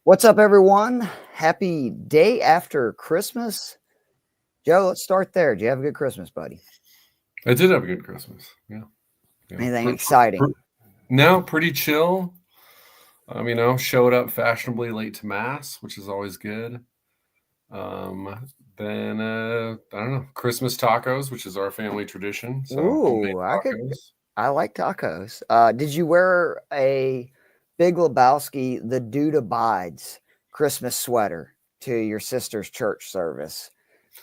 What's up, everyone? Happy day after Christmas. Joe, let's start there. Did you have a good Christmas, buddy? I did have a good Christmas. Yeah. Anything exciting? No, pretty chill. Showed up fashionably late to mass, which is always good. Then I don't know, Christmas tacos, which is our family tradition. So homemade Ooh, tacos. I like tacos. Did you wear a Big Lebowski, The Dude Abides Christmas sweater to your sister's church service?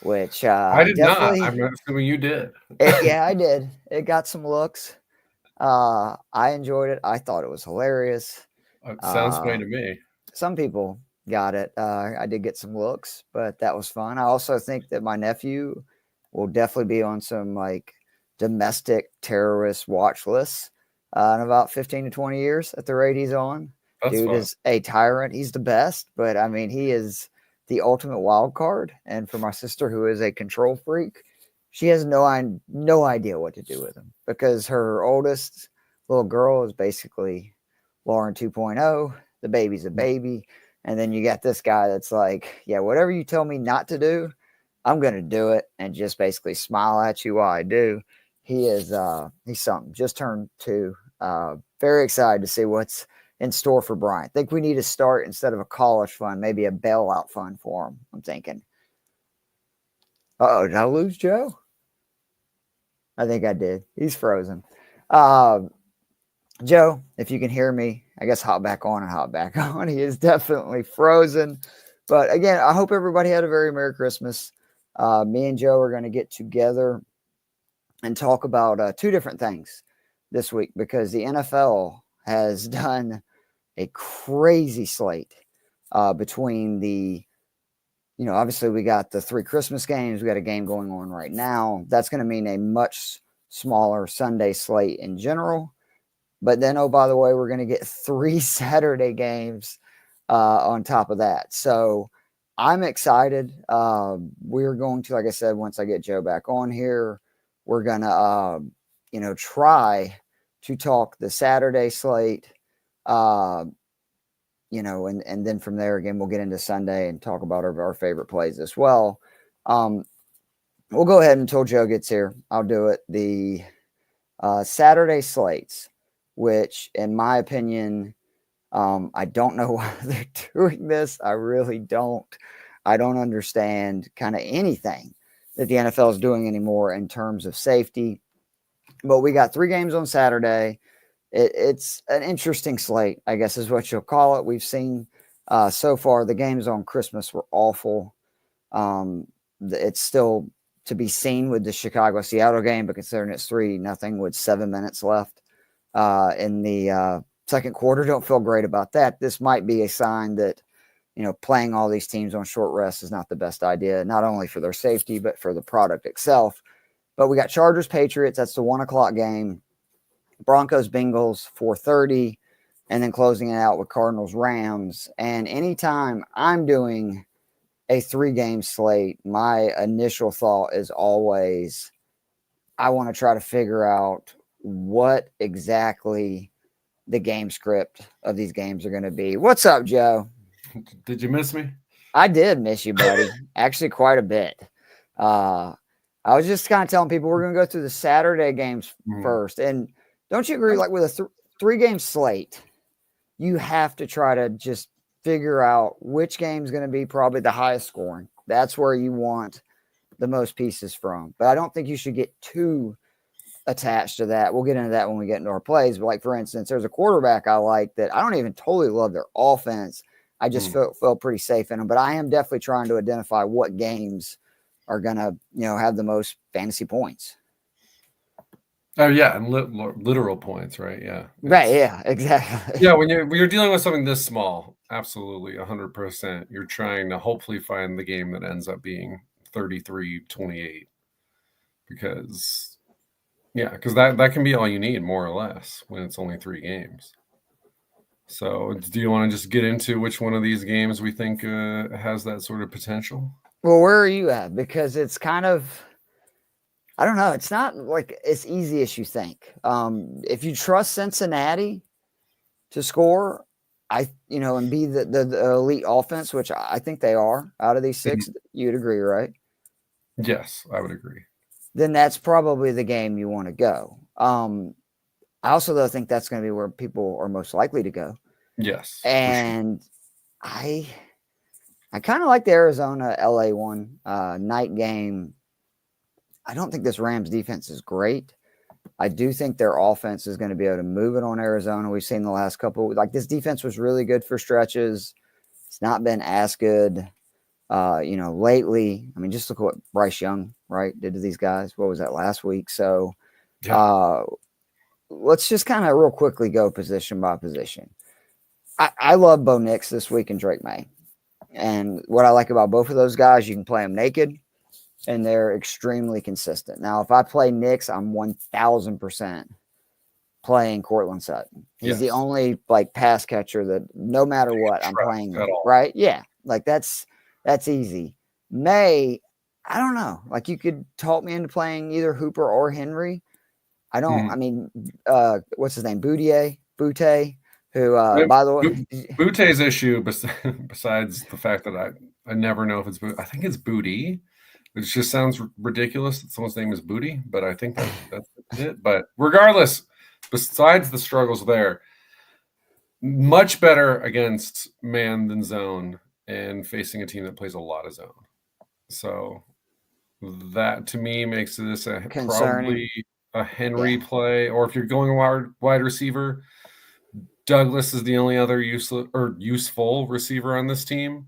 Which I did not. definitely, I'm assuming you did. yeah, I did. It got some looks. I enjoyed it. I thought it was hilarious. Sounds funny Uh, to me. some people got it. I did get some looks, but that was fun. I also think that my nephew will definitely be on some like domestic terrorist watch lists in about 15 to 20 years at the rate he's on. That's Dude fun. is a tyrant. He's the best, but I mean, he is the ultimate wild card. And for my sister, who is a control freak, she has no idea what to do with him because her oldest little girl is basically Lauren 2.0. The baby's a baby. And then you got this guy that's like, yeah, whatever you tell me not to do, I'm going to do it and just basically smile at you while I do. He's something. Just turned 2. Very excited to see what's in store for Brian. I think we need to start instead of a college fund, maybe a bailout fund for him. I'm thinking. Did I lose Joe? I think I did. He's frozen. Joe, if you can hear me, I guess hop back on and hop back on. He is definitely frozen. But again, I hope everybody had a very Merry Christmas. Me and Joe are going to get together and talk about 2 different things this week because the NFL has done a crazy slate between the, obviously we got the 3 Christmas games. We got a game going on right now. That's going to mean a much smaller Sunday slate in general. But then, oh, by the way, we're going to get 3 Saturday games on top of that. So I'm excited. We're going to, like I said, once I get Joe back on here, we're going to, try to talk the Saturday slate, and then from there, again, we'll get into Sunday and talk about our favorite plays as well. We'll go ahead until Joe gets here. I'll do it. The Saturday slates, which in my opinion, I don't know why they're doing this. I really don't. I don't understand kind of anything that the NFL is doing anymore in terms of safety. But we got 3 games on Saturday. It's an interesting slate, I guess is what you'll call it. We've seen so far the games on Christmas were awful. It's still to be seen with the Chicago-Seattle game, but considering it's 3-0 with 7 minutes left in the second quarter, don't feel great about that. This might be a sign that, playing all these teams on short rest is not the best idea, not only for their safety, but for the product itself. But we got Chargers-Patriots. That's the 1:00 game. Broncos-Bengals, 4:30. And then closing it out with Cardinals-Rams. And anytime I'm doing a 3-game slate, my initial thought is always, I want to try to figure out what exactly the game script of these games are going to be. What's up, Joe? Did you miss me? I did miss you, buddy. Actually, quite a bit. I was just kind of telling people we're going to go through the Saturday games first. And don't you agree, like with a 3-game slate, you have to try to just figure out which game is going to be probably the highest scoring. That's where you want the most pieces from. But I don't think you should get too attached to that. We'll get into that when we get into our plays. But like, for instance, there's a quarterback I like that I don't even totally love their offense. I just felt pretty safe in them. But I am definitely trying to identify what games are going to, have the most fantasy points. Oh yeah, and literal points, right? Yeah. Right. Yeah. Exactly. Yeah, when you're dealing with something this small, absolutely, 100%. You're trying to hopefully find the game that ends up being 33-28, because that can be all you need, more or less, when it's only 3 games. So, do you want to just get into which one of these games we think has that sort of potential? Well, where are you at? Because it's kind of, I don't know. It's not like as easy as you think. If you trust Cincinnati to score, and be the elite offense, which I think they are out of these 6, you'd agree, right? Yes, I would agree. Then that's probably the game you want to go. I also, though, think that's going to be where people are most likely to go. Yes. And I kind of like the Arizona LA one night game. I don't think this Rams defense is great. I do think their offense is going to be able to move it on Arizona. We've seen the last couple, like this defense was really good for stretches. It's not been as good, lately. I mean, just look at what Bryce Young, right, did to these guys. What was that last week? So let's just kind of real quickly go position by position. I love Bo Nix this week and Drake May. And what I like about both of those guys, you can play them naked, and they're extremely consistent. Now, if I play Nix, I'm 1,000% playing Cortland Sutton. He's the only pass catcher that no matter what I'm playing, right? Yeah, that's easy. May, I don't know. You could talk me into playing either Hooper or Henry. I don't. I mean, what's his name? Butte, who, by the way, Butte's issue, besides the fact that I never know if it's I think it's Booty. It just sounds ridiculous that someone's name is Booty, but I think that's it. But regardless, besides the struggles there, much better against man than zone and facing a team that plays a lot of zone. So that to me makes this probably a Henry play, or if you're going wide receiver, Douglas is the only other useful receiver on this team,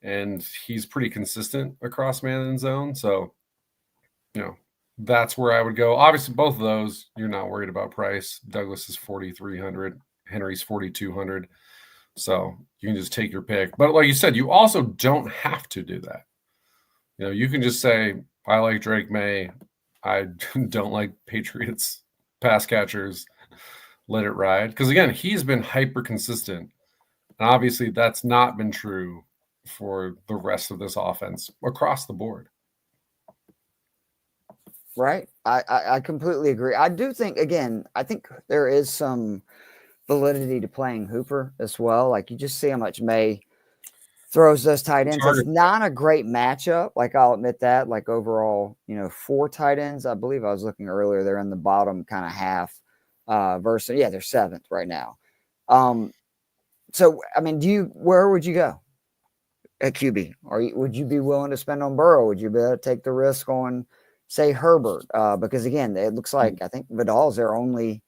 and he's pretty consistent across man and zone. So, that's where I would go. Obviously, both of those, you're not worried about price. Douglas is 4,300, Henry's 4,200. So you can just take your pick. But like you said, you also don't have to do that. You can just say, I like Drake May. I don't like Patriots pass catchers. Let it ride. Because again, he's been hyper consistent. And obviously that's not been true for the rest of this offense across the board. Right. I completely agree. I do think, again, I think there is some validity to playing Hooper as well. You just see how much May throws those tight ends. It's not a great matchup. I'll admit that. Overall, 4 tight ends. I believe I was looking earlier. They're in the bottom kind of half. Versus, they're 7th right now. So I mean, where would you go at QB? Or would you be willing to spend on Burrow? Would you be able to take the risk on, say, Herbert? Because again, it looks like I think Vidal's their only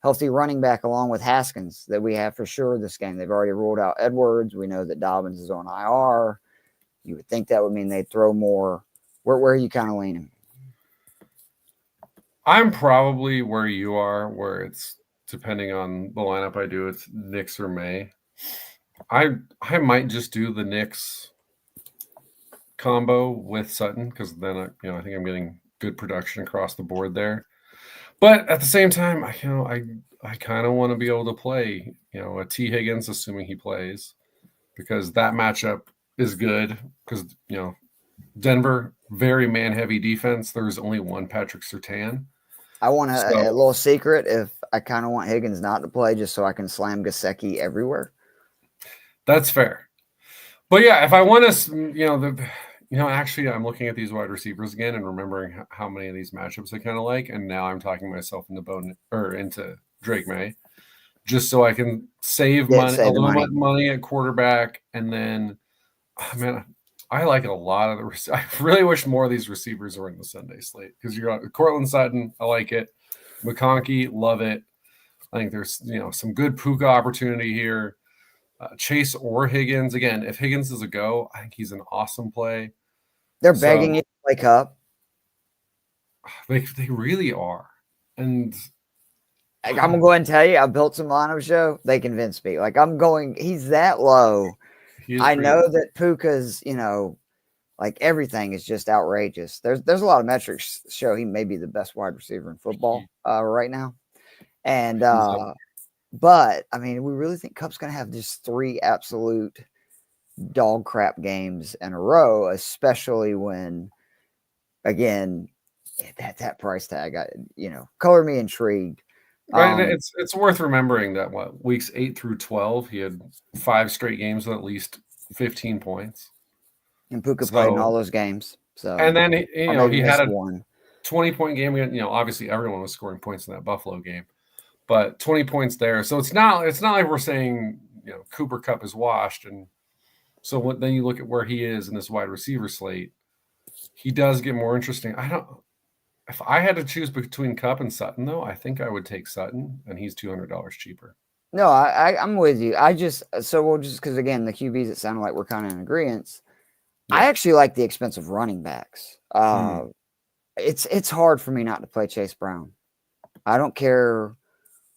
healthy running back along with Haskins that we have for sure this game. They've already ruled out Edwards. We know that Dobbins is on IR. You would think that would mean they'd throw more. Where are you kind of leaning? I'm probably where you are, where it's depending on the lineup I do, it's Nix or May. I might just do the Nix combo with Sutton because then I think I'm getting good production across the board there. But at the same time, I kind of want to be able to play a T Higgins, assuming he plays, because that matchup is good. Because Denver, very man heavy defense. There's only one Patrick Surtain. I want a little secret if I kind of want Higgins not to play just so I can slam Gesicki everywhere. That's fair. But yeah, if I want to, actually I'm looking at these wide receivers again and remembering how many of these matchups I kind of like. And now I'm talking myself into Drake May just so I can save a little bit money at quarterback. And then, I like a lot of I really wish more of these receivers are in the Sunday slate because you got Cortland Sutton. I like it. McConkey, love it. I think there's some good Puka opportunity here. Chase or Higgins. Again, if Higgins is a go, I think he's an awesome play. They're begging you to wake up. They really are. And I'm gonna go ahead and tell you, I built some lineup show. They convinced me. He's that low. I know that Puka's, everything is just outrageous. There's a lot of metrics show he may be the best wide receiver in football right now. And but I mean, we really think Cup's gonna have just 3 absolute dog crap games in a row, especially when, again, that price tag, color me intrigued. Right, and it's worth remembering that weeks 8 through 12, he had 5 straight games with at least 15 points. And Puka played in all those games. So, and then he had a one 20-point game. Obviously everyone was scoring points in that Buffalo game, but 20 points there. So it's not like we're saying Cooper Kupp is washed. And so then you look at where he is in this wide receiver slate, he does get more interesting. If I had to choose between Kupp and Sutton, though, I think I would take Sutton, and he's $200 cheaper. No, I'm with you. Because again, the QBs, it sounded like we're kind of in agreement. Yeah. I actually like the expensive running backs. It's hard for me not to play Chase Brown. I don't care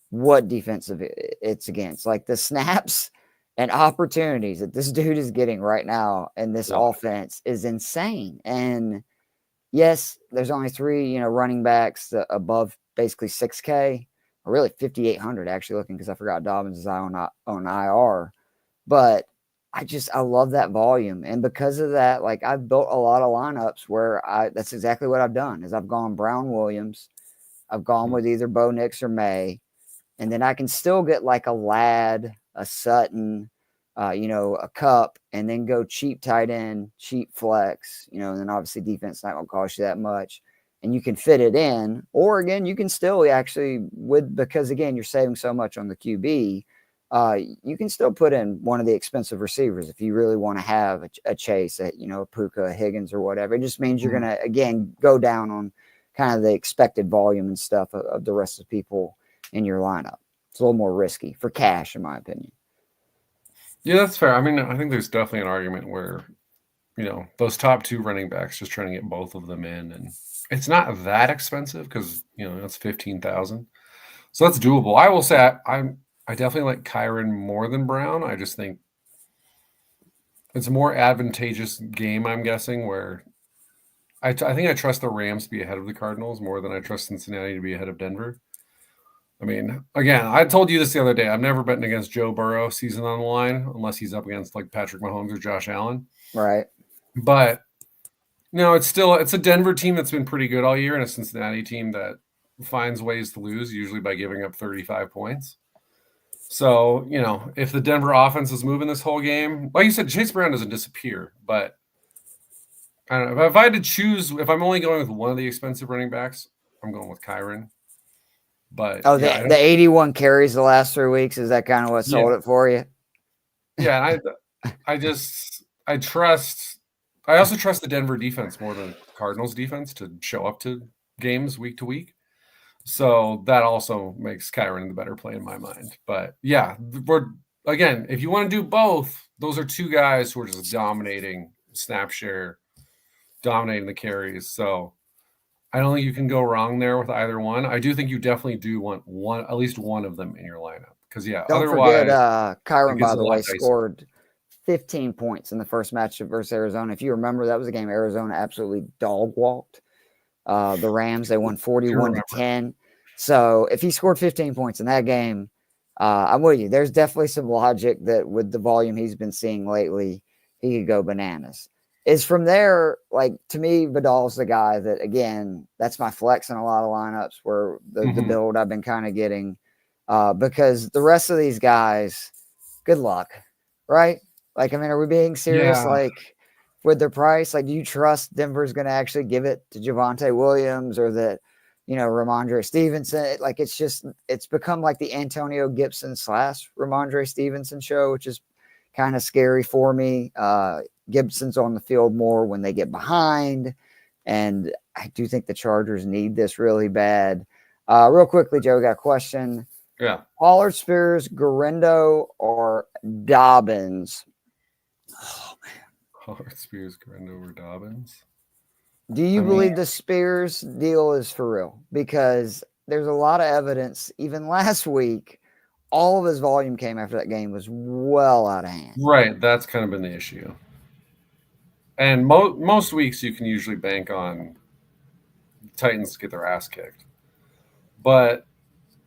what defensive it's against. Like the snaps and opportunities that this dude is getting right now in this offense is insane. And yes, there's only 3, running backs above basically 6K, or really 5,800 actually, looking, because I forgot Dobbins is on IR. But I love that volume. And because of that, like, I've built a lot of lineups where that's exactly what I've done is I've gone Brown Williams. I've gone with either Bo Nix or May. And then I can still get like a Ladd, a Sutton, a Kupp, and then go cheap tight end, cheap flex, and then obviously defense not going to cost you that much. And you can fit it in. Or again, you can still actually because again, you're saving so much on the QB, you can still put in one of the expensive receivers if you really want to have a Chase, a Puka, a Higgins, or whatever. It just means you're going to, again, go down on kind of the expected volume and stuff of the rest of the people in your lineup. It's a little more risky for cash, in my opinion. Yeah, that's fair. I mean, I think there's definitely an argument where, those top 2 running backs, just trying to get both of them in, and it's not that expensive because, that's 15,000. So that's doable. I will say I definitely like Kyren more than Brown. I just think it's a more advantageous game, I'm guessing, where I think I trust the Rams to be ahead of the Cardinals more than I trust Cincinnati to be ahead of Denver. I mean, again, I told you this the other day. I'm never betting against Joe Burrow season on the line unless he's up against like Patrick Mahomes or Josh Allen. Right. But it's a Denver team that's been pretty good all year and a Cincinnati team that finds ways to lose, usually by giving up 35 points. So, if the Denver offense is moving this whole game, like you said, Chase Brown doesn't disappear, but I don't know. If I had to choose, if I'm only going with one of the expensive running backs, I'm going with Kyren. But the 81 carries the last 3 weeks, is that kind of what sold it for you? Yeah, I also trust the Denver defense more than Cardinals defense to show up to games week to week. So that also makes Kyren the better play in my mind. But yeah, again, if you want to do both, those are 2 guys who are just dominating snap share, dominating the carries. So I don't think you can go wrong there with either one. I do think you definitely do want at least one of them in your lineup. Because don't forget, Kyren, by the way, scored 15 points in the first match versus Arizona. If you remember, that was a game Arizona absolutely dog walked the Rams. They won 41-10. So if he scored 15 points in that game, I'm with you. There's definitely some logic that with the volume he's been seeing lately, he could go bananas. Is from there, like, to me, Vidal's the guy that, again, that's my flex in a lot of lineups where the build I've been kind of getting, because the rest of these guys, good luck, right? Like, I mean, are we being serious? Yeah. Like, with their price, like, do you trust Denver's going to actually give it to Javonte Williams or that, Ramondre Stevenson? Like, it's become like the Antonio Gibson / Ramondre Stevenson show, which is kind of scary for me. Gibson's on the field more when they get behind, and I do think the Chargers need this really bad. Real quickly, Joe, got a question. Yeah. Pollard, Spears, Guerrero, or Dobbins? Oh, man. Pollard, Spears, Guerrero, or Dobbins? Do you believe the Spears deal is for real? Because there's a lot of evidence, even last week, all of his volume came after that game was well out of hand. Right. That's kind of been the issue. And most weeks you can usually bank on Titans get their ass kicked. But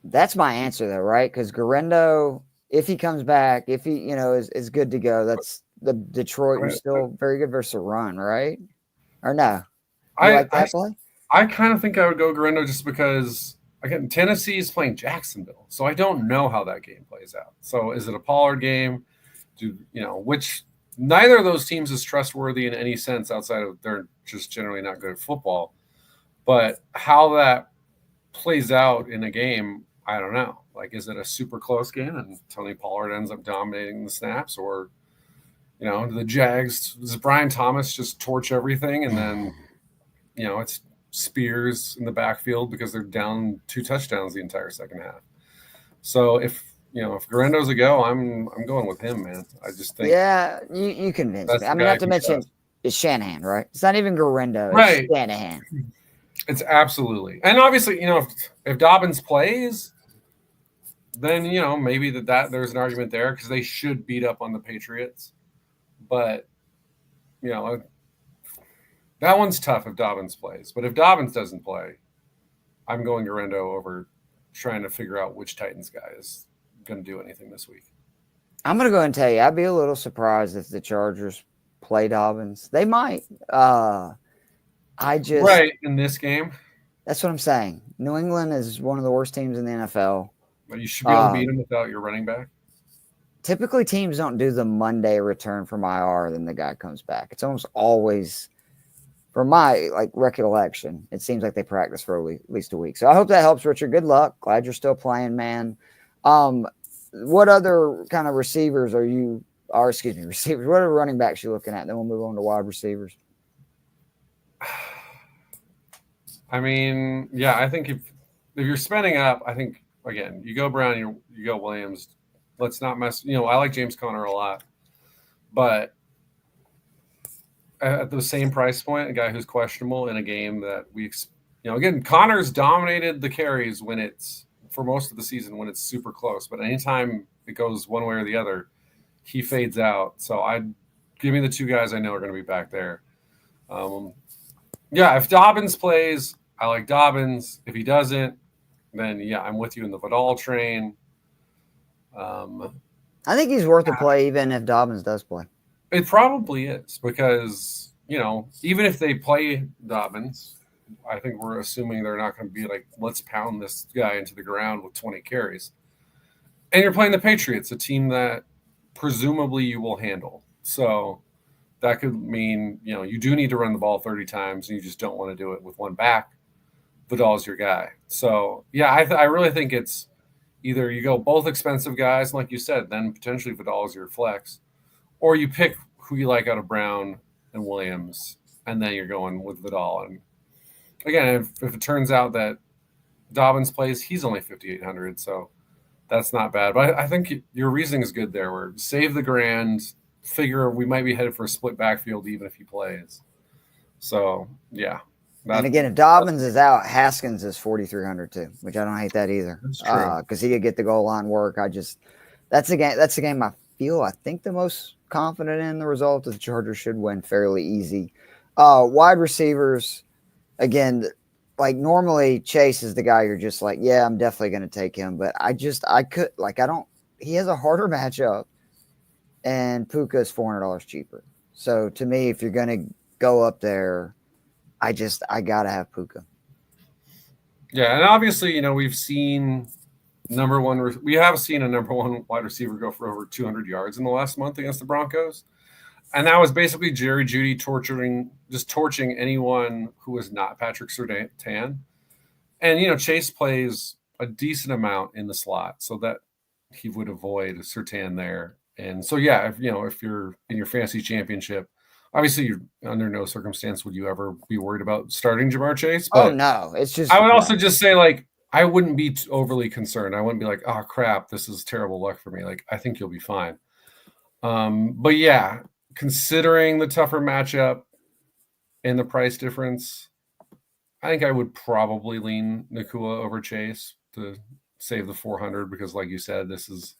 that's my answer, though, right? Because Guerrero, if he comes back, if he is good to go, that's the Detroit. You're still very good versus a run, right? Or no? You like that play? I kind of think I would go Guerrero just because again, Tennessee is playing Jacksonville, so I don't know how that game plays out. So is it a Pollard game? Which neither of those teams is trustworthy in any sense outside of they're just generally not good at football. But how that plays out in a game, I don't know. Like, is it a super close game and Tony Pollard ends up dominating the snaps, or the Jags, does Brian Thomas just torch everything and then it's Spears in the backfield because they're down 2 touchdowns the entire second half. So if Garendo's a go, I'm going with him, man. I just think you convinced me. I mean, not to mention it's Shanahan, right? It's not even Garendo, right? It's Shanahan. It's absolutely, and obviously, if Dobbins plays, then maybe that there's an argument there because they should beat up on the Patriots, but that one's tough if Dobbins plays. But if Dobbins doesn't play, I'm going Garendo over trying to figure out which Titans guy is going to do anything this week. I'm going to go ahead and tell you, I'd be a little surprised if the Chargers play Dobbins. They might. Right in this game. That's what I'm saying. New England is one of the worst teams in the NFL. But you should be able to beat them without your running back. Typically, teams don't do the Monday return from IR, then the guy comes back. It's almost always, from my recollection, it seems like they practice for at least a week. So I hope that helps, Richard. Good luck. Glad you're still playing, man. What other kind of receivers receivers? What other running backs you looking at? Then we'll move on to wide receivers. I mean, yeah, I think if you're spending up, I think again you go Brown, you go Williams. Let's not mess. I like James Conner a lot, but at the same price point, a guy who's questionable in a game that again, Connor's dominated the carries when it's for most of the season when it's super close, but anytime it goes one way or the other, he fades out. So give me the 2 guys I know are going to be back there. If Dobbins plays, I like Dobbins. If he doesn't, then I'm with you in the Vidal train. I think he's worth a play even if Dobbins does play. It probably is because, even if they play Dobbins, I think we're assuming they're not going to be like, let's pound this guy into the ground with 20 carries. And you're playing the Patriots, a team that presumably you will handle. So that could mean, you do need to run the ball 30 times and you just don't want to do it with one back. Vidal's your guy. So, I really think it's either you go both expensive guys, like you said, then potentially Vidal's your flex, or you pick who you like out of Brown and Williams, and then you're going with Vidal. And again, if it turns out that Dobbins plays, he's only 5,800, so that's not bad. But I think your reasoning is good there, where save the grand, figure we might be headed for a split backfield even if he plays. So, and again, if Dobbins is out, Haskins is 4,300 too, which I don't hate that either. That's true. Because he could get the goal line work. That's a game I think the most confident in the result. The Chargers should win fairly easy. Wide receivers, again, normally Chase is the guy you're just like, yeah, I'm definitely going to take him. But he has a harder matchup and Puka is $400 cheaper. So to me, if you're going to go up there, I got to have Puka. Yeah, and obviously, we've seen a number one wide receiver go for over 200 yards in the last month against the Broncos. And that was basically Jerry Jeudy torching anyone who was not Patrick Surtain. And, Chase plays a decent amount in the slot so that he would avoid Surtain there. And so, if you're in your fantasy championship, obviously you're under no circumstance would you ever be worried about starting Jamar Chase. But no, it's just. I would also just say, I wouldn't be overly concerned. I wouldn't be like, oh, crap, this is terrible luck for me. I think you'll be fine. But considering the tougher matchup and the price difference, I think I would probably lean Nakua over Chase to save the 400 because, like you said, this is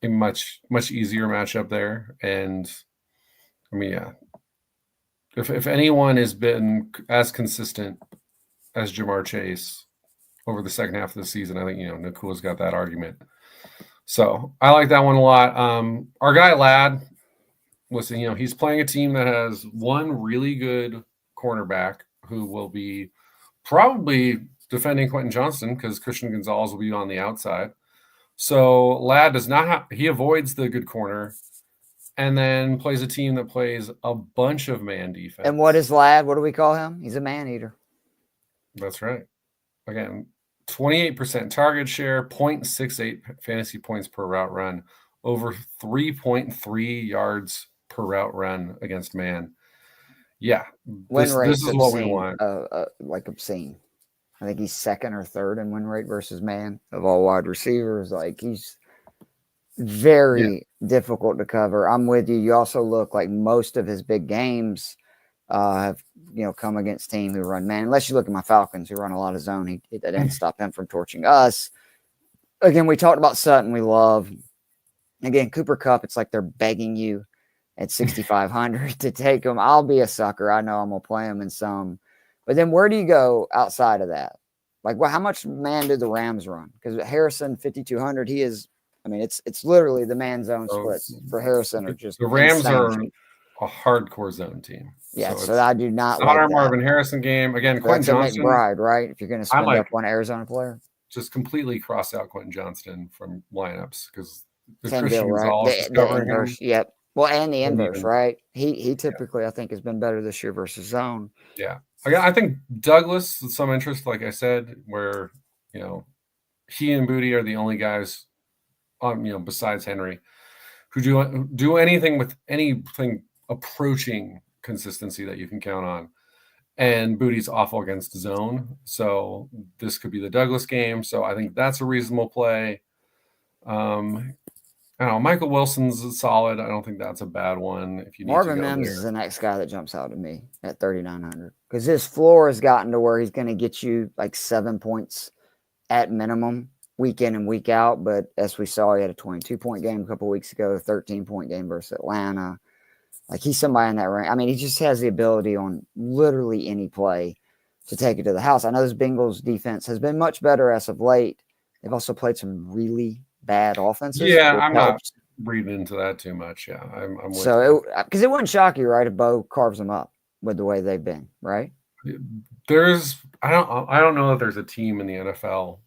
a much, much easier matchup there. And, I mean, if anyone has been as consistent as Jamar Chase over the second half of the season, I think, Nakua's got that argument. So I like that one a lot. Our guy Ladd, listen, he's playing a team that has one really good cornerback who will be probably defending Quentin Johnston because Christian Gonzalez will be on the outside. So Ladd does not have, he avoids the good corner and then plays a team that plays a bunch of man defense. And what is Ladd? What do we call him? He's a man eater. That's right. Again, 28% target share, 0.68 fantasy points per route run, over 3.3 yards per route run against man. Yeah, this is what we want. Like obscene. I think he's second or third in win rate versus man of all wide receivers. Like he's very difficult to cover. I'm with you. You also look like most of his big games have come against team who run man. Unless you look at my Falcons who run a lot of zone, that didn't stop him from torching us. Again, we talked about Sutton. We love. Again, Cooper Kupp. It's like they're begging you at 6,500 to take him. I'll be a sucker. I know I'm gonna play him in some. But then where do you go outside of that? Like, well, how much man did the Rams run? Because Harrison, 5,200, he is, I mean, it's literally the man zone splits for Harrison are just the Rams insane. are a hardcore zone team. Yeah, so I do not like our Marvin Harrison game. Again, Quentin Johnston. McBride, right? If you're going to spend up one Arizona player. Just completely cross out Quentin Johnston from lineups because the Christian Gonzalez is covering him. Yep. Well, and the inverse, right? He typically, I think, has been better this year versus zone. Yeah. I think Douglas with some interest, like I said, where, he and Booty are the only guys, besides Henry, who do anything with anything approaching consistency that you can count on. And Booty's awful against zone. So this could be the Douglas game. So I think that's a reasonable play. I don't know. Michael Wilson's solid. I don't think that's a bad one. If you need Marvin Mims is the next guy that jumps out at me at 3,900 because his floor has gotten to where he's going to get you like 7 points at minimum week in and week out. But as we saw, he had a 22-point game a couple weeks ago, a 13-point game versus Atlanta. Like he's somebody in that range. I mean, he just has the ability on literally any play to take it to the house. I know this Bengals defense has been much better as of late. They've also played some really bad offenses. Yeah, I'm not reading into that too much. Yeah, I'm with you. Because it wouldn't shock you, right, if Bo carves them up with the way they've been, right? I don't know if there's a team in the NFL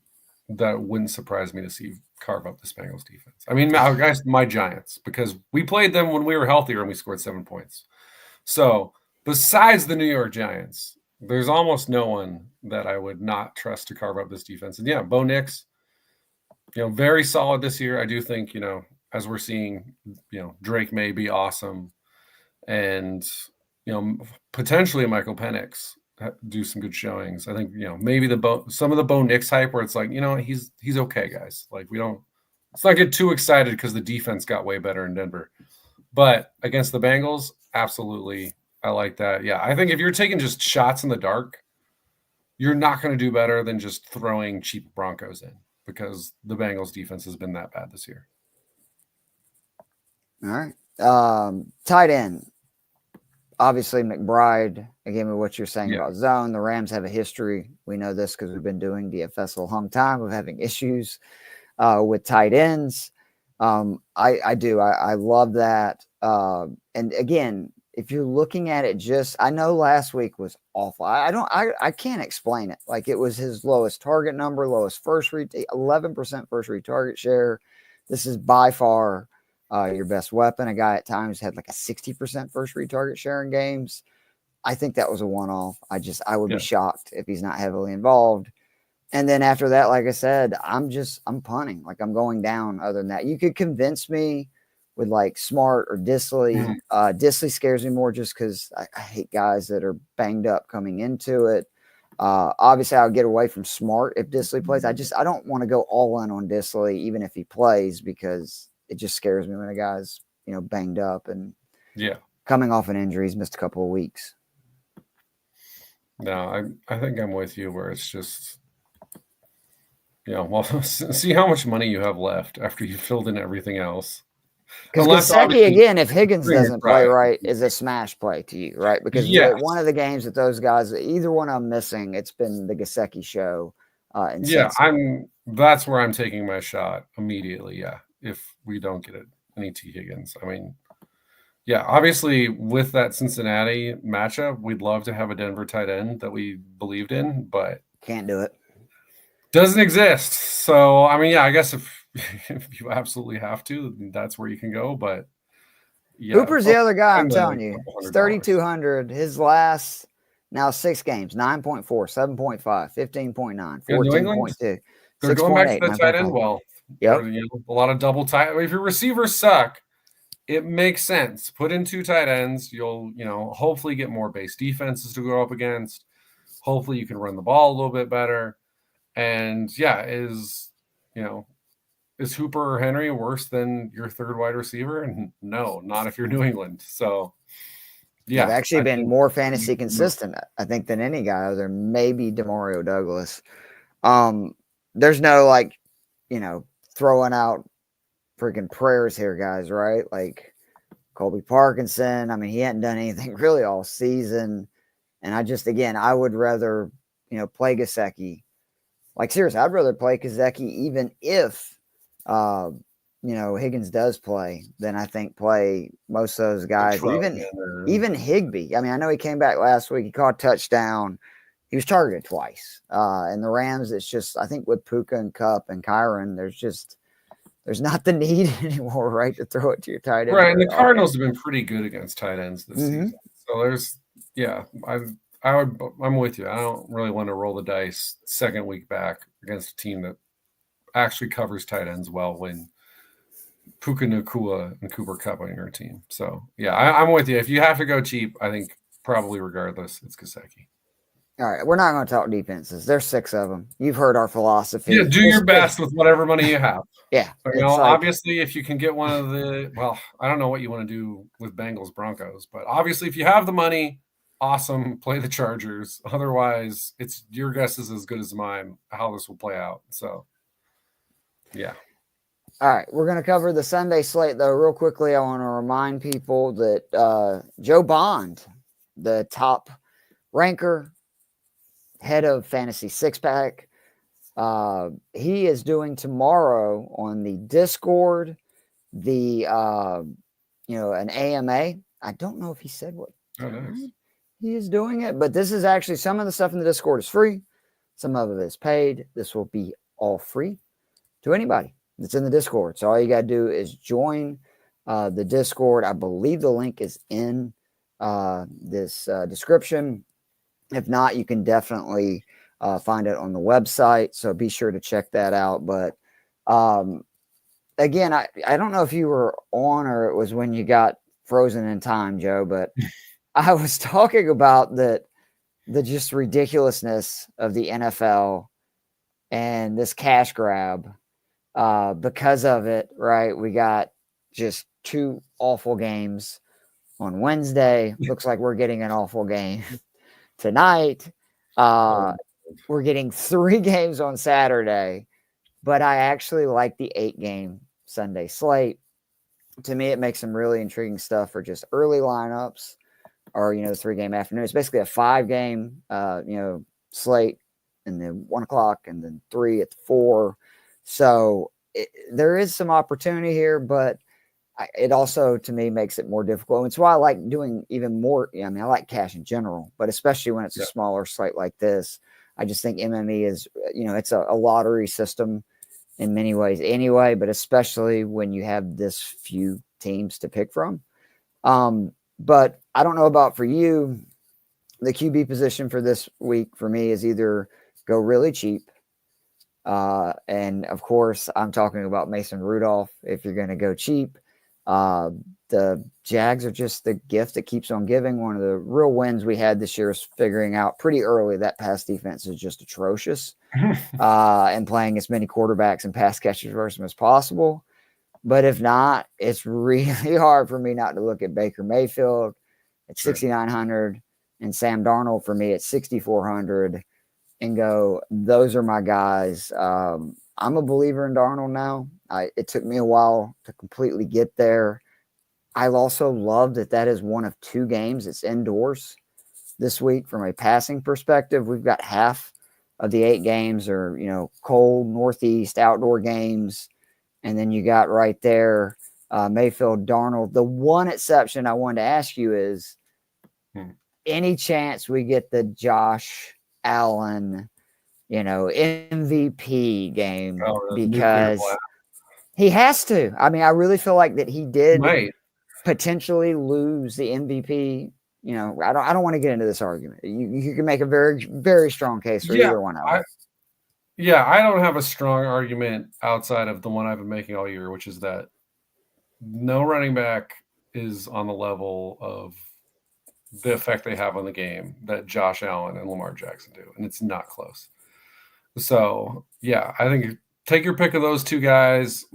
that wouldn't surprise me to see carve up the Bengals defense. I mean, guys, my Giants, because we played them when we were healthier and we scored 7 points. So besides the New York Giants, there's almost no one that I would not trust to carve up this defense. And yeah, Bo Nix, very solid this year. I do think, as we're seeing, Drake may be awesome. And, potentially Michael Penix do some good showings. I think, maybe some of the Bo Nix hype where it's like, he's okay, guys. Like let's not get too excited because the defense got way better in Denver. But against the Bengals, absolutely. I like that. Yeah. I think if you're taking just shots in the dark, you're not going to do better than just throwing cheap Broncos in, because the Bengals defense has been that bad this year. All right. Tight end. Obviously, McBride, again, with what you're saying about zone, the Rams have a history. We know this because we've been doing DFS a long time of having issues with tight ends. I do. I love that. And again, if you're looking at it I know last week was awful. I can't explain it. Like it was his lowest target number, lowest first read, 11% first read target share. This is by far your best weapon. A guy at times had like a 60% first read target share in games. I think that was a one-off. I would be shocked if he's not heavily involved. And then after that, like I said, I'm punting. Like I'm going down other than that. You could convince me with like Smart or Disley. Mm-hmm. Disley scares me more just because I hate guys that are banged up coming into it. Obviously, I would get away from Smart if Disley plays. I don't want to go all in on Disley, even if he plays, because it just scares me when a guy's, banged up and coming off an injury. He's missed a couple of weeks. No, I think I'm with you where it's just, see how much money you have left after you've filled in everything else. Because Gesicki, again, if Higgins doesn't play right, is a smash play to you, right? Because one of the games that those guys, either one I'm missing, it's been the Gesicki show. That's where I'm taking my shot immediately. Yeah, if we don't get any T Higgins, I mean, obviously with that Cincinnati matchup, we'd love to have a Denver tight end that we believed in, but can't do it. Doesn't exist. So, I mean, yeah, I guess if you absolutely have to, that's where you can go. But yeah, Hooper's the other guy, I'm spend a telling you. couple It's $100. 3,200. His last now 6 games, 9.4, 7.5, 15.9, Yeah, New England, 14.2, they're going back to 6.8, the tight end 9.5. well. Yep. A lot of double tight. If your receivers suck, it makes sense. Put in 2 tight ends. You'll, hopefully get more base defenses to go up against. Hopefully you can run the ball a little bit better. And yeah, is Hooper or Henry worse than your third wide receiver? No, not if you're New England. So yeah, They've actually been more fantasy no. consistent, I think, than any guy other than maybe Demario Douglas. There's no throwing out freaking prayers here, guys, right? Like Colby Parkinson. I mean, he hadn't done anything really all season. And I would rather, play Gesicki. Like, seriously, I'd rather play Gesicki even if, Higgins does play, than I think play most of those guys. Even Higbee. I mean, I know he came back last week. He caught a touchdown. He was targeted twice. And the Rams, it's just, I think with Puka and Kupp and Kyron, there's not the need anymore, right, to throw it to your tight end. Right, and the Cardinals have been pretty good against tight ends this season. So I'm with you. I don't really want to roll the dice second week back against a team that actually covers tight ends well when Puka Nacua and Cooper Kupp on your team. So yeah, I'm with you. If you have to go cheap, I think probably regardless, it's Gesicki. All right, we're not going to talk defenses. There's 6 of them. You've heard our philosophy. Yeah, do your best with whatever money you have. Yeah. Obviously, if you can get one of I don't know what you want to do with Bengals Broncos, but obviously, if you have the money, awesome, play the Chargers. Otherwise, it's your guess is as good as mine how this will play out. So, yeah. All right, we're going to cover the Sunday slate, though, real quickly. I want to remind people that Joe Bond, the top ranker, head of Fantasy Six Pack, he is doing tomorrow on the Discord an AMA. I don't know if he said what nice. he is doing it, but this is actually, some of the stuff in the Discord is free, some of it is paid. This will be all free to anybody that's in the Discord. So all you got to do is join the Discord. I believe the link is in this description. If not, you can definitely find it on the website. So be sure to check that out. But again, I don't know if you were on or it was when you got frozen in time, Joe, but I was talking about the just ridiculousness of the NFL and this cash grab. Because of it, right? We got just 2 awful games on Wednesday. Looks like we're getting an awful game tonight. We're getting 3 games on Saturday, but I actually like the 8-game Sunday slate. To me, it makes some really intriguing stuff for just early lineups or, the 3-game afternoon. It's basically a 5-game, slate, and then 1 o'clock and then 3 at 4. So there is some opportunity here, but it also, to me, makes it more difficult. It's why I like doing even more. I mean, I like cash in general, but especially when it's a smaller slate like this, I just think MME is, it's a lottery system in many ways anyway, but especially when you have this few teams to pick from. But I don't know about for you, the QB position for this week for me is either go really cheap. And of course, I'm talking about Mason Rudolph. If you're going to go cheap, the Jags are just the gift that keeps on giving. One of the real wins we had this year is figuring out pretty early that pass defense is just atrocious, and playing as many quarterbacks and pass catchers versus them as possible. But if not, it's really hard for me not to look at Baker Mayfield at 6,900 and Sam Darnold for me at 6,400 and go, those are my guys. I'm a believer in Darnold now. It took me a while to completely get there. I also love that is one of 2 games. It's indoors this week from a passing perspective. We've got half of the 8 games are, cold, northeast, outdoor games. And then you got right there, Mayfield, Darnold. The one exception I wanted to ask you is any chance we get the Josh Allen MVP game Oh, the nuclear because blast. he has to. I mean, I really feel like that he did Might. potentially lose the MVP. I don't want to get into this argument. You can make a very, very strong case for Yeah, either one of them. I don't have a strong argument outside of the one I've been making all year, which is that no running back is on the level of the effect they have on the game that Josh Allen and Lamar Jackson do, and it's not close. So, yeah, I think take your pick of those two guys.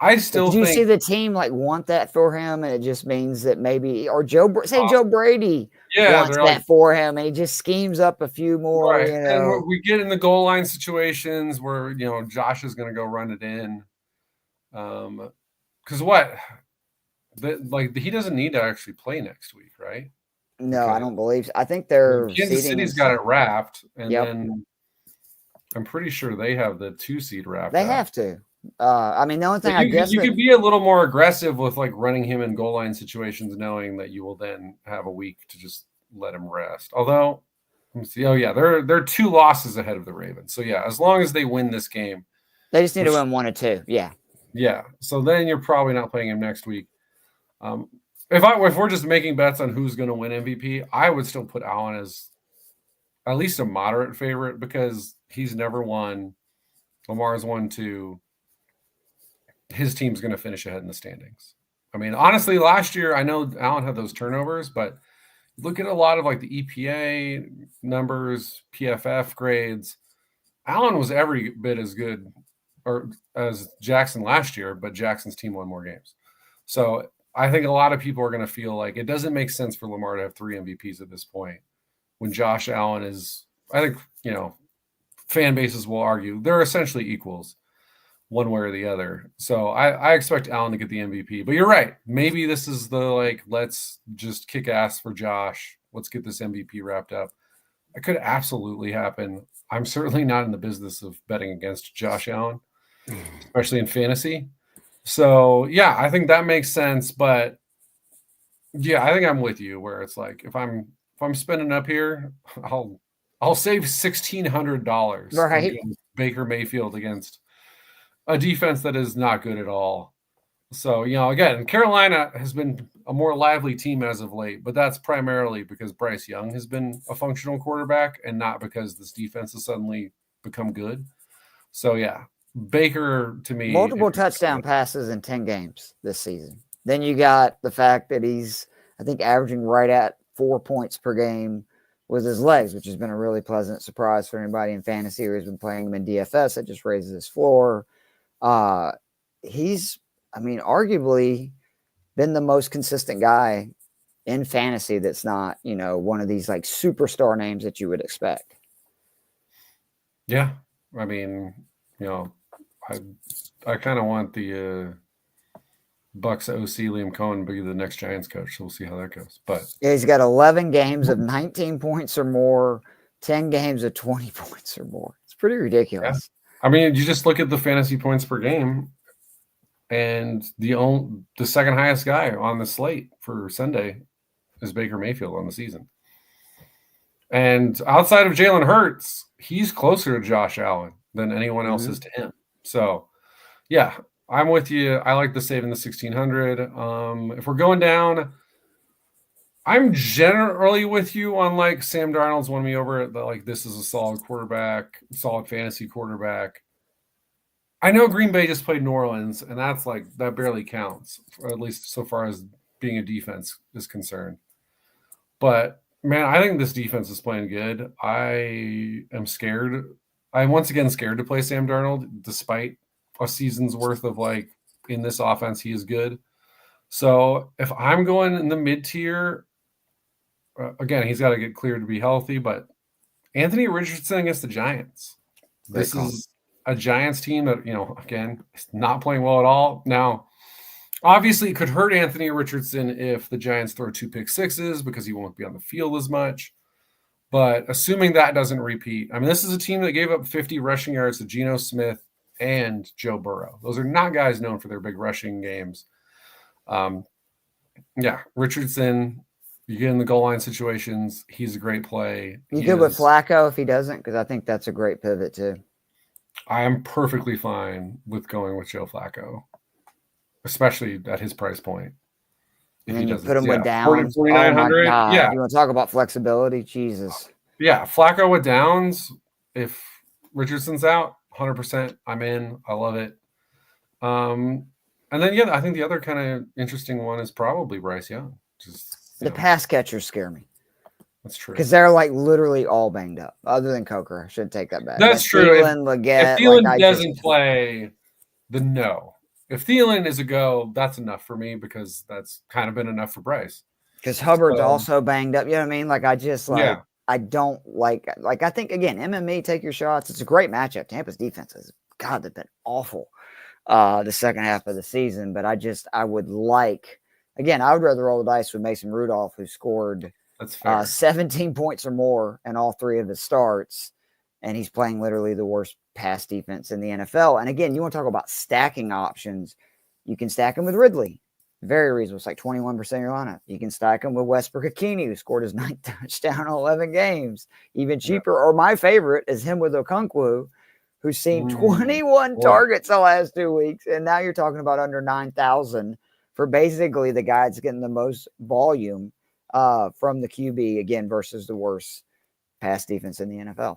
I But still did you see think, the team want that for him, and it just means that maybe or Joe Brady yeah, wants they're like, that for him, and he just schemes up a few more. right. And we get in the goal line situations where, Josh is going to go run it in. Because he doesn't need to actually play next week, right? No, I Because don't believe so. I think their Kansas seating City's is. got it wrapped, and Yep, then I'm pretty sure they have the 2 seed wrapped they up. have to. I mean, the only thing But I guess you could be a little more aggressive with running him in goal line situations, knowing that you will then have a week to just let him rest. Although, let me see. Oh yeah, they're 2 losses ahead of the Ravens. So yeah, as long as they win this game, they just need to win 1 or 2. Yeah. Yeah. So then you're probably not playing him next week. If we're just making bets on who's going to win MVP, I would still put Allen as at least a moderate favorite because he's never won. Lamar's won 2. His team's going to finish ahead in the standings. I mean, honestly, last year, I know Allen had those turnovers, but look at a lot of the EPA numbers, PFF grades. Allen was every bit as good or as Jackson last year, but Jackson's team won more games. So I think a lot of people are going to feel like it doesn't make sense for Lamar to have 3 MVPs at this point when Josh Allen is, I think, fan bases will argue they're essentially equals one way or the other. So I expect Allen to get the MVP. But you're right. Maybe this is the let's just kick ass for Josh. Let's get this MVP wrapped up. It could absolutely happen. I'm certainly not in the business of betting against Josh Allen, especially in fantasy. So yeah, I think that makes sense. But yeah, I think I'm with you where it's if I'm spending up here, I'll save $1,600 Right. Baker Mayfield against a defense that is not good at all. So, again, Carolina has been a more lively team as of late, but that's primarily because Bryce Young has been a functional quarterback and not because this defense has suddenly become good. So, yeah, Baker to me. Multiple touchdown passes in 10 games this season. Then you got the fact that he's, I think, averaging right at 4 points per game with his legs, which has been a really pleasant surprise for anybody in fantasy who has been playing him in DFS. It just raises his floor. He's, arguably been the most consistent guy in fantasy that's not, one of these superstar names that you would expect. Yeah. I mean, I kind of want the Bucks OC Liam Cohen be the next Giants coach. So we'll see how that goes. But yeah, he's got 11 games of 19 points or more, 10 games of 20 points or more. It's pretty ridiculous. Yeah. I mean, you just look at the fantasy points per game, and the second highest guy on the slate for Sunday is Baker Mayfield on the season. And outside of Jalen Hurts, he's closer to Josh Allen than anyone else is to him. So, yeah, I'm with you. I like the saving the 1,600. If we're going down, I'm generally with you on Sam Darnold's won me over that this is a solid quarterback, solid fantasy quarterback. I know Green Bay just played New Orleans, and that's that barely counts, or at least so far as being a defense is concerned. But man, I think this defense is playing good. I am scared. I'm once again scared to play Sam Darnold, despite a season's worth of in this offense, he is good. So if I'm going in the mid-tier, again, he's got to get cleared to be healthy, but Anthony Richardson against the Giants. This is a Giants team that, again, is not playing well at all. Now, obviously, it could hurt Anthony Richardson if the Giants throw 2 pick sixes because he won't be on the field as much. But assuming that doesn't repeat, this is a team that gave up 50 rushing yards to Geno Smith and Joe Burrow. Those are not guys known for their big rushing games. Yeah, Richardson, You get in the goal line situations. He's a great play. You good with Flacco if he doesn't? Because I think that's a great pivot too. I am perfectly fine with going with Joe Flacco, especially at his price point. And then you put him with Downs. 4,900. Yeah. You want to talk about flexibility? Jesus. Yeah. Flacco with Downs. If Richardson's out, 100%. I'm in. I love it. And then, yeah, I think the other kind of interesting one is probably Bryce Young. The pass catchers scare me. That's true. Because they're like literally all banged up, other than Coker. I should take that back. That's true. Thielen, Leggett, if Thielen doesn't play, then no. If Thielen is a go, that's enough for me because that's kind of been enough for Bryce. Because Hubbard's also banged up. You know what I mean? Like, I just I don't like I think, again, MME, take your shots. It's a great matchup. Tampa's defense is, God, they've been awful the second half of the season. But I would like, again, I would rather roll the dice with Mason Rudolph, who scored 17 points or more in all three of his starts. And he's playing literally the worst pass defense in the NFL. And again, you want to talk about stacking options. You can stack him with Ridley. Very reasonable. It's like 21% of your lineup. You can stack him with Westbrook-Ikhine, who scored his 9th touchdown in 11 games. Even cheaper, or my favorite, is him with Okonkwo, who's seen 21 targets the last 2 weeks. And now you're talking about under 9,000 for basically the guy that's getting the most volume from the QB, again, versus the worst pass defense in the NFL.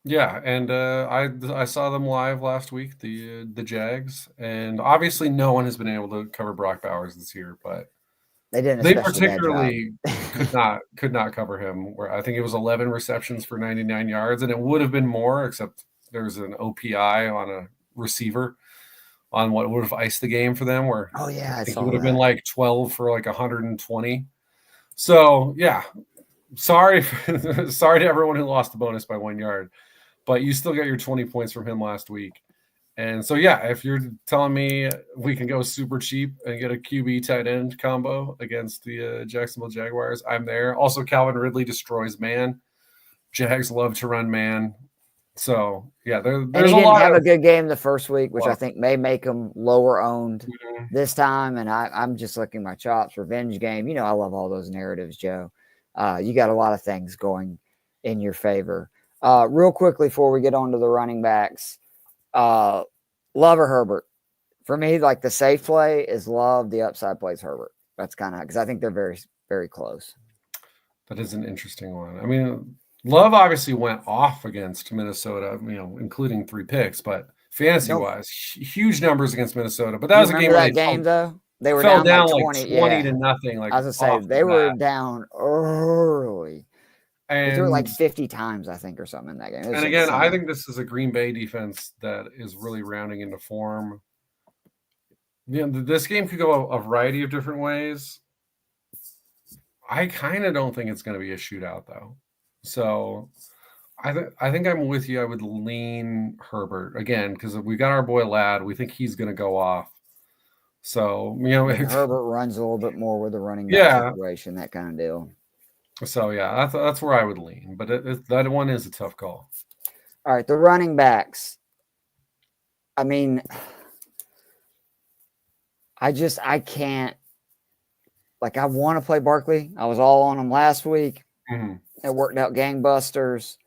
Yeah, and I saw them live last week, the Jags, and obviously no one has been able to cover Brock Bowers this year, but they didn't. They particularly could not cover him. Where I think it was 11 receptions for 99 yards, and it would have been more, except there was an OPI on a receiver on what would have iced the game for them. Where I think it would have been like 12 for like 120. So yeah, sorry to everyone who lost the bonus by 1 yard. But you still got your 20 points from him last week. And so, yeah, if you're telling me we can go super cheap and get a QB tight end combo against the Jacksonville Jaguars, I'm there. Also, Calvin Ridley destroys man. Jags love to run man. So, yeah, there's a lot. He didn't have a good game the first week, which I think may make him lower owned this time. And I'm just licking my chops. Revenge game. You know, I love all those narratives, Joe. You got a lot of things going in your favor. Real quickly before we get on to the running backs, Love or Herbert. For me, like the safe play is Love, the upside plays Herbert. That's kind of because I think they're very, very close. That is an interesting one. I mean, Love obviously went off against Minnesota, including 3 picks, but fantasy-wise, huge numbers against Minnesota. But that was a game where they were down like 20 to nothing. Like I was going to say, they were down early. And they were like 50 times, I think, or something in that game. And again, I think this is a Green Bay defense that is really rounding into form. This game could go a variety of different ways. I kind of don't think it's going to be a shootout, though. So I think I'm with you. I would lean Herbert again because we got our boy Ladd. We think he's going to go off. So Herbert runs a little bit more with the running back situation, that kind of deal. So, yeah, that's where I would lean. But that one is a tough call. All right, the running backs. I mean, I can't. Like, I want to play Barkley. I was all on him last week. Mm-hmm. It worked out gangbusters.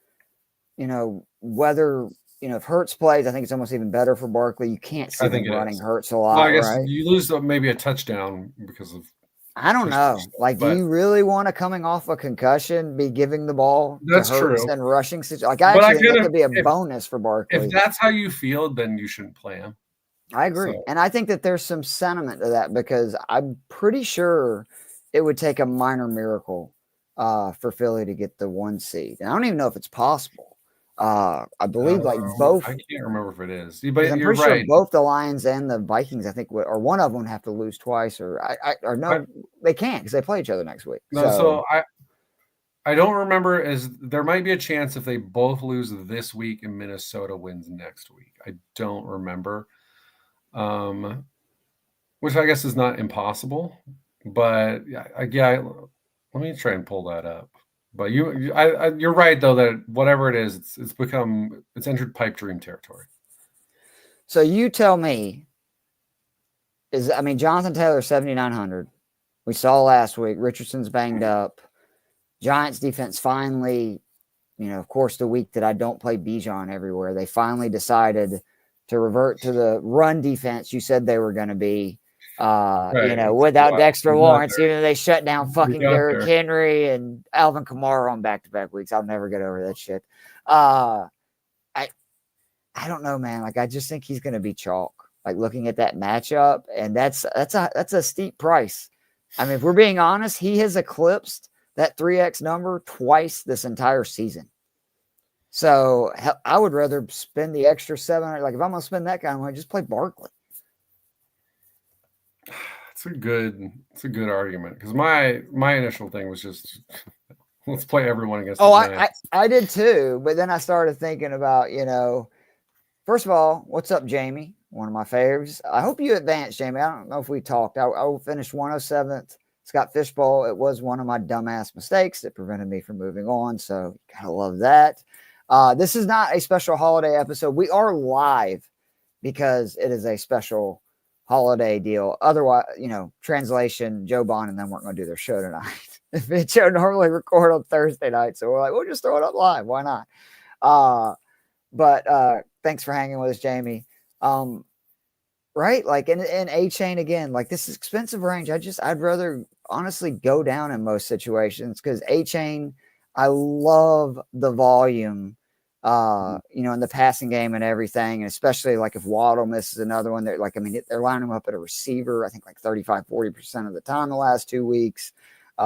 Whether, if Hurts plays, I think it's almost even better for Barkley. You can't see him running Hurts a lot, well, I guess right? You lose maybe a touchdown because of I don't know. Like, do you really want to, coming off a concussion, be giving the ball to Hurts and rushing situation? Like, I actually think that could be a bonus for Barkley. If that's how you feel, then you shouldn't play him. I agree. So. And I think that there's some sentiment to that because I'm pretty sure it would take a minor miracle for Philly to get the 1 seed. And I don't even know if it's possible. I believe both. I can't remember if it is. But I'm pretty sure both the Lions and the Vikings, I think, or one of them have to lose twice, they can't because they play each other next week. No, so I don't remember. There might be a chance if they both lose this week and Minnesota wins next week. I don't remember, which I guess is not impossible. But let me try and pull that up. But you're right though that whatever it is, it's entered pipe dream territory. So you tell me, Jonathan Taylor 7,900, We saw last week, Richardson's banged up. Giants defense finally, of course, the week that I don't play Bijan everywhere, they finally decided to revert to the run defense you said they were going to be, without Dexter Lawrence, even though they shut down fucking Derrick Henry and Alvin Kamara on back-to-back weeks. I'll never get over that shit. I don't know, man. Like, I just think he's going to be chalk. Like, looking at that matchup, and that's a steep price. I mean, if we're being honest, he has eclipsed that 3x number twice this entire season. So I would rather spend the extra $700. Like, if I'm going to spend that kind of money, just play Barkley. I did too, but then I started thinking about, first of all, what's up, Jamie? One of my favorites. I hope you advanced, Jamie. I don't know if we talked. I finished 107th. Scott Fishbowl. It was one of my dumbass mistakes that prevented me from moving on, so gotta love that. This is not a special holiday episode. We are live because it is a special holiday deal. Otherwise, translation, Joe Bond and them weren't going to do their show tonight. The show normally record on Thursday night, so we're like, we'll just throw it up live. Why not? But thanks for hanging with us, Jamie. Right? Like in A-Chain again, like this is expensive range. I'd rather honestly go down in most situations, because A-Chain, I love the volume, in the passing game and everything. And especially like if Waddle misses another one, they're lining him up at a receiver, I think like 35-40% of the time the last 2 weeks.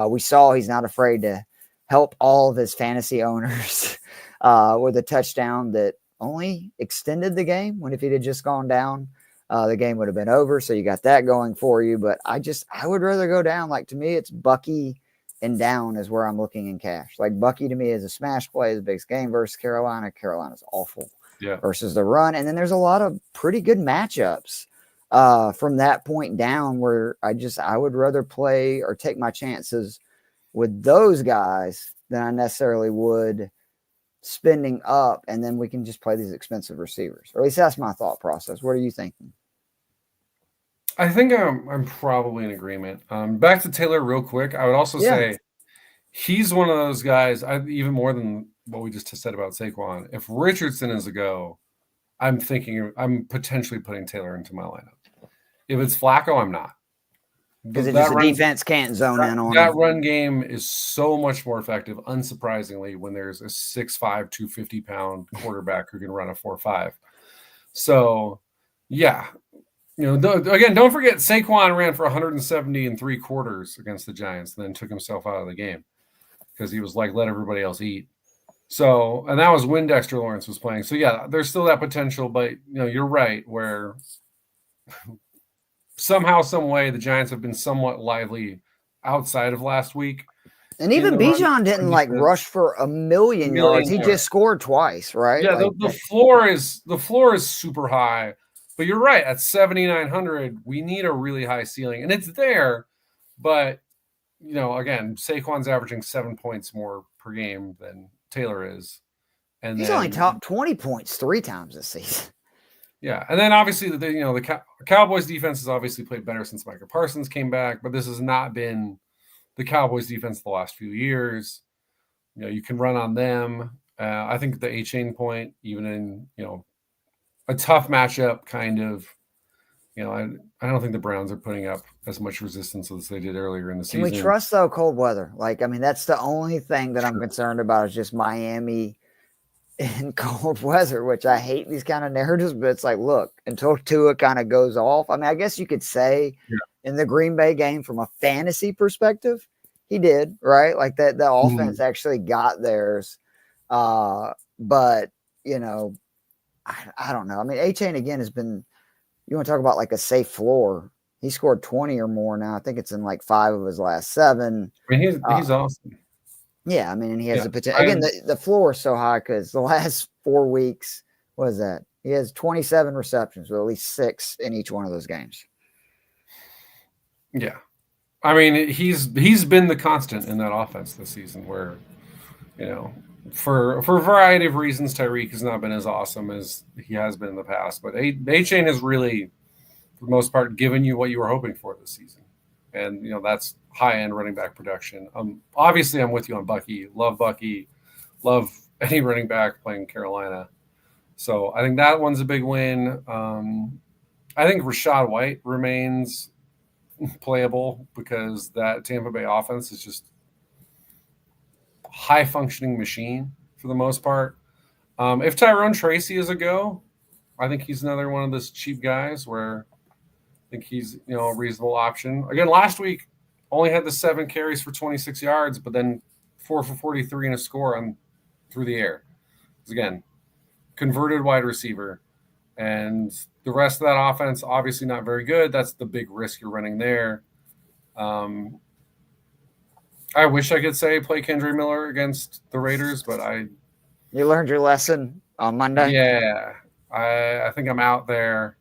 We saw he's not afraid to help all of his fantasy owners with a touchdown that only extended the game, when if he'd had just gone down, the game would have been over. So you got that going for you. But I would rather go down. Like, to me, it's Bucky and down is where I'm looking in cash. Like, Bucky to me is a smash play, is a big game versus Carolina. Carolina's awful versus the run. And then there's a lot of pretty good matchups from that point down, where I would rather play or take my chances with those guys than I necessarily would spending up, and then we can just play these expensive receivers. Or at least that's my thought process. What are you thinking? I think I'm probably in agreement. Back to Taylor real quick. I would also say he's one of those guys, even more than what we just said about Saquon. If Richardson is a go, I'm potentially putting Taylor into my lineup. If it's Flacco, I'm not. Because the defense can't zone in on that. Run game is so much more effective, unsurprisingly, when there's a 6'5", 250-pound quarterback who can run a 4.5. So, yeah. Again, don't forget Saquon ran for 170 in 3 quarters against the Giants, and then took himself out of the game because he was like, let everybody else eat. So, and that was when Dexter Lawrence was playing. So, yeah, there's still that potential, but, you're right, where somehow, some way, the Giants have been somewhat lively outside of last week. And even Bijan didn't rush for a million yards. He just scored twice, right? Yeah, the floor is super high. But you're right, at 7,900, we need a really high ceiling. And it's there, but again, Saquon's averaging 7 points more per game than Taylor is. And he's only topped 20 points 3 times this season. Yeah, and then obviously the Cowboys defense has obviously played better since Micah Parsons came back, but this has not been the Cowboys defense the last few years. You can run on them. I think the A-Chain point, even in a tough matchup, kind of, I don't think the Browns are putting up as much resistance as they did earlier in the season. Can we trust, though, cold weather? That's the only thing that I'm concerned about, is just Miami in cold weather, which I hate these kind of narratives, but it's like, look, until Tua kind of goes off. I mean, I guess you could say in the Green Bay game, from a fantasy perspective, he did, right? Like that the offense actually got theirs. But, I don't know. I mean, A-Chain again has been, you want to talk about like a safe floor. He scored 20 or more now. I think it's in like 5 of his last 7. I mean, he's awesome. Yeah, I mean, and he has the potential. Again, the floor is so high because the last 4 weeks, what is that? He has 27 receptions with at least 6 in each one of those games. Yeah. I mean, he's been the constant in that offense this season, where, for a variety of reasons, Tyreek has not been as awesome as he has been in the past. But A-Chain has really, for the most part, given you what you were hoping for this season. And, that's high-end running back production. Obviously, I'm with you on Bucky. Love Bucky. Love any running back playing Carolina. So I think that one's a big win. I think Rachaad White remains playable because that Tampa Bay offense is just a high-functioning machine for the most part. If Tyrone Tracy is a go, I think he's another one of those cheap guys where I think he's a reasonable option. Again, last week only had the 7 carries for 26 yards, but then 4 for 43 and a score through the air. Again, converted wide receiver. And the rest of that offense, obviously not very good. That's the big risk you're running there. I wish I could say play Kendre Miller against the Raiders, but You learned your lesson on Monday? Yeah. I think I'm out there.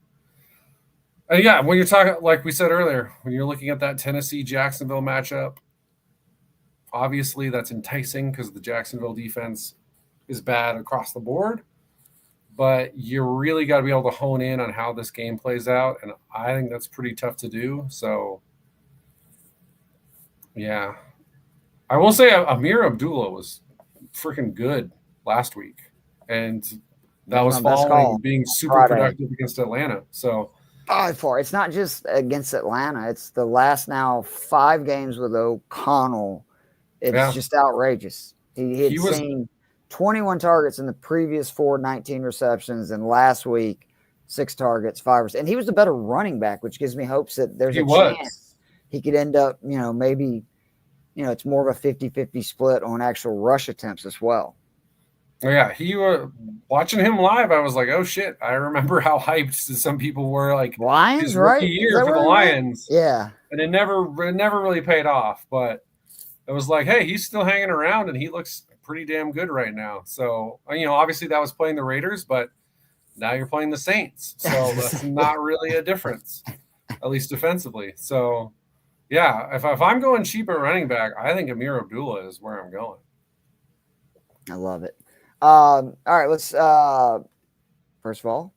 And yeah, when you're talking, like we said earlier, when you're looking at that Tennessee-Jacksonville matchup, obviously that's enticing because the Jacksonville defense is bad across the board. But you really got to be able to hone in on how this game plays out. And I think that's pretty tough to do. So, yeah. I will say Amir Abdullah was freaking good last week. And that was following being super productive against Atlanta. So, by far, it's not just against Atlanta. It's the last now 5 games with O'Connell. It's just outrageous. He had seen 21 targets in the previous 4, 19 receptions, and last week 6 targets, 5. And he was the better running back, which gives me hopes that there's a chance he could end up, maybe, it's more of a 50-50 split on actual rush attempts as well. Yeah, watching him live, I was like, oh shit. I remember how hyped some people were, like Lions, his rookie year for the Lions. Yeah. And it never really paid off, but it was like, hey, he's still hanging around and he looks pretty damn good right now. So, obviously that was playing the Raiders, but now you're playing the Saints. So that's not really a difference, at least defensively. So, yeah, if I'm going cheap at running back, I think Amir Abdullah is where I'm going. I love it. All right, let's first of all,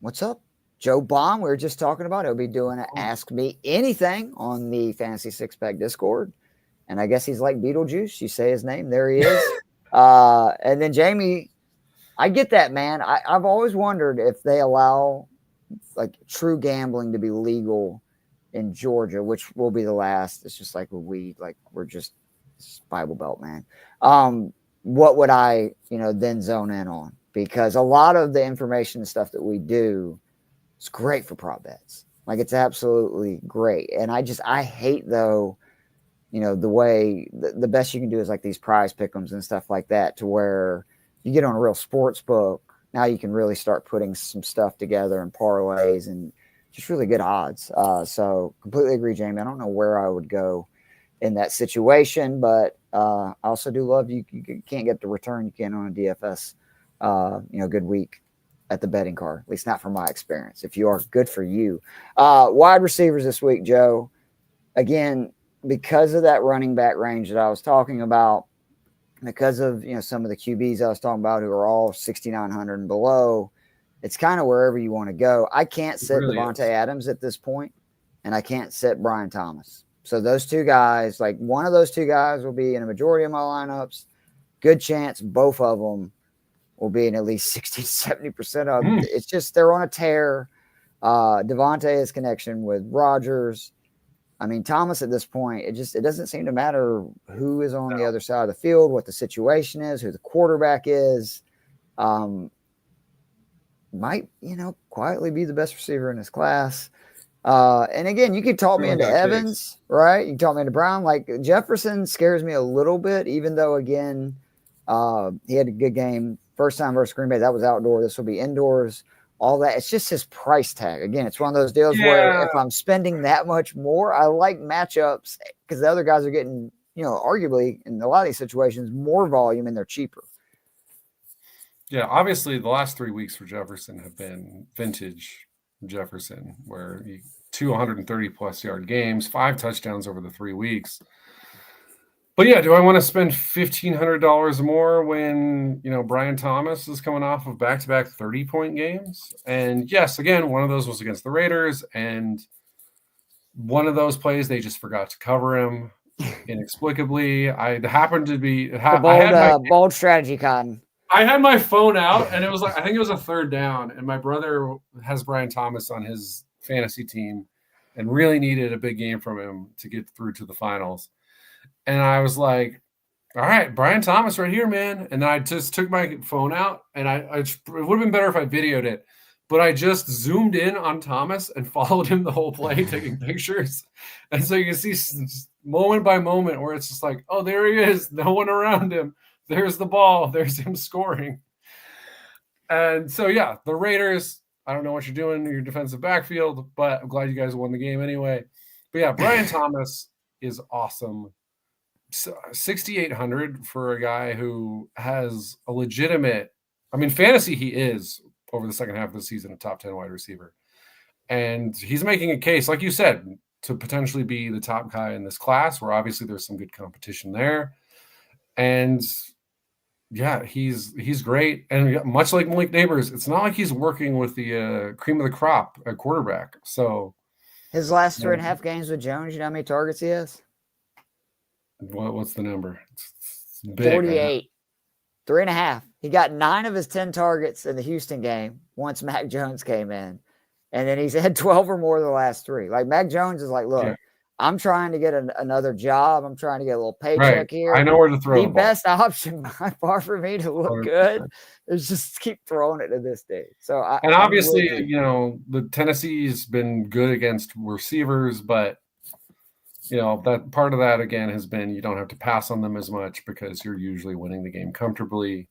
what's up? Joe Baum, we were just talking about. He'll be doing an Ask Me Anything on the Fantasy Six Pack Discord. And I guess he's like Beetlejuice. You say his name, there he is. And then Jamie, I get that, man. I've always wondered if they allow like true gambling to be legal in Georgia, which will be the last. It's just like we're just Bible Belt, man. What would I, then zone in on? Because a lot of the information and stuff that we do is great for prop bets. Like it's absolutely great. And I hate though, the way the best you can do is like these prize pick'ems and stuff like that, to where you get on a real sports book. Now you can really start putting some stuff together and parlays and just really good odds. So completely agree, Jamie. I don't know where I would go in that situation, but I also do love you can't get the return you can on a DFS, good week at the betting car, at least not from my experience. If you are, good for you. Wide receivers this week, Joe, again, because of that running back range that I was talking about, because of, some of the QBs I was talking about who are all 6,900 and below, it's kind of wherever you want to go. I can't sit Devontae Adams at this point, and I can't sit Brian Thomas. So those two guys, like one of those two guys will be in a majority of my lineups. Good chance both of them will be in at least 60 to 70% of them. It's just they're on a tear. Devontae's connection with Rodgers. I mean, Thomas at this point, it doesn't seem to matter who is on the other side of the field, what the situation is, who the quarterback is. Might, quietly be the best receiver in his class. And again, you could talk me into Evans, right? You can talk me into Brown. Like Jefferson scares me a little bit, even though, again, he had a good game. First time versus Green Bay, that was outdoor. This will be indoors. All that. It's just his price tag. Again, it's one of those deals where if I'm spending that much more, I like matchups because the other guys are getting, arguably in a lot of these situations, more volume and they're cheaper. Yeah, obviously the last 3 weeks for Jefferson have been vintage Jefferson, where 230 plus yard games, 5 touchdowns over the 3 weeks. But yeah, do I want to spend $1,500 more when, Brian Thomas is coming off of back-to-back 30-point games? And yes, again, one of those was against the Raiders, and one of those plays they just forgot to cover him inexplicably. I happened to be bold strategy, Cotton. I had my phone out, and it was like, I think it was a third down, and my brother has Brian Thomas on his fantasy team and really needed a big game from him to get through to the finals. And I was like, all right, Brian Thomas right here, man. And then I just took my phone out, and it would have been better if I videoed it, but I just zoomed in on Thomas and followed him the whole play, taking pictures. And so you can see moment by moment where it's just like, oh, there he is. No one around him. There's the ball. There's him scoring. And so, yeah, the Raiders, I don't know what you're doing in your defensive backfield, but I'm glad you guys won the game anyway. But, yeah, Brian Thomas is awesome. 6,800 for a guy who has a legitimate – I mean, fantasy he is over the second half of the season a top 10 wide receiver. And he's making a case, like you said, to potentially be the top guy in this class, where obviously there's some good competition there. And – yeah, he's great. And much like Malik Neighbors, it's not like he's working with the cream of the crop at quarterback. So his last 3.5 games with Jones, you know how many targets he has? What's the number? It's big, 48. 3.5. He got 9 of his 10 targets in the Houston game once Mac Jones came in. And then he's had 12 or more the last 3. Like, Mac Jones is like, look, yeah. I'm trying to get another job. I'm trying to get a little paycheck here. I know where to throw the best option by far for me to look 100%. Good is just keep throwing it to this dude. So obviously, the Tennessee's been good against receivers, but that part of that again has been you don't have to pass on them as much because you're usually winning the game comfortably.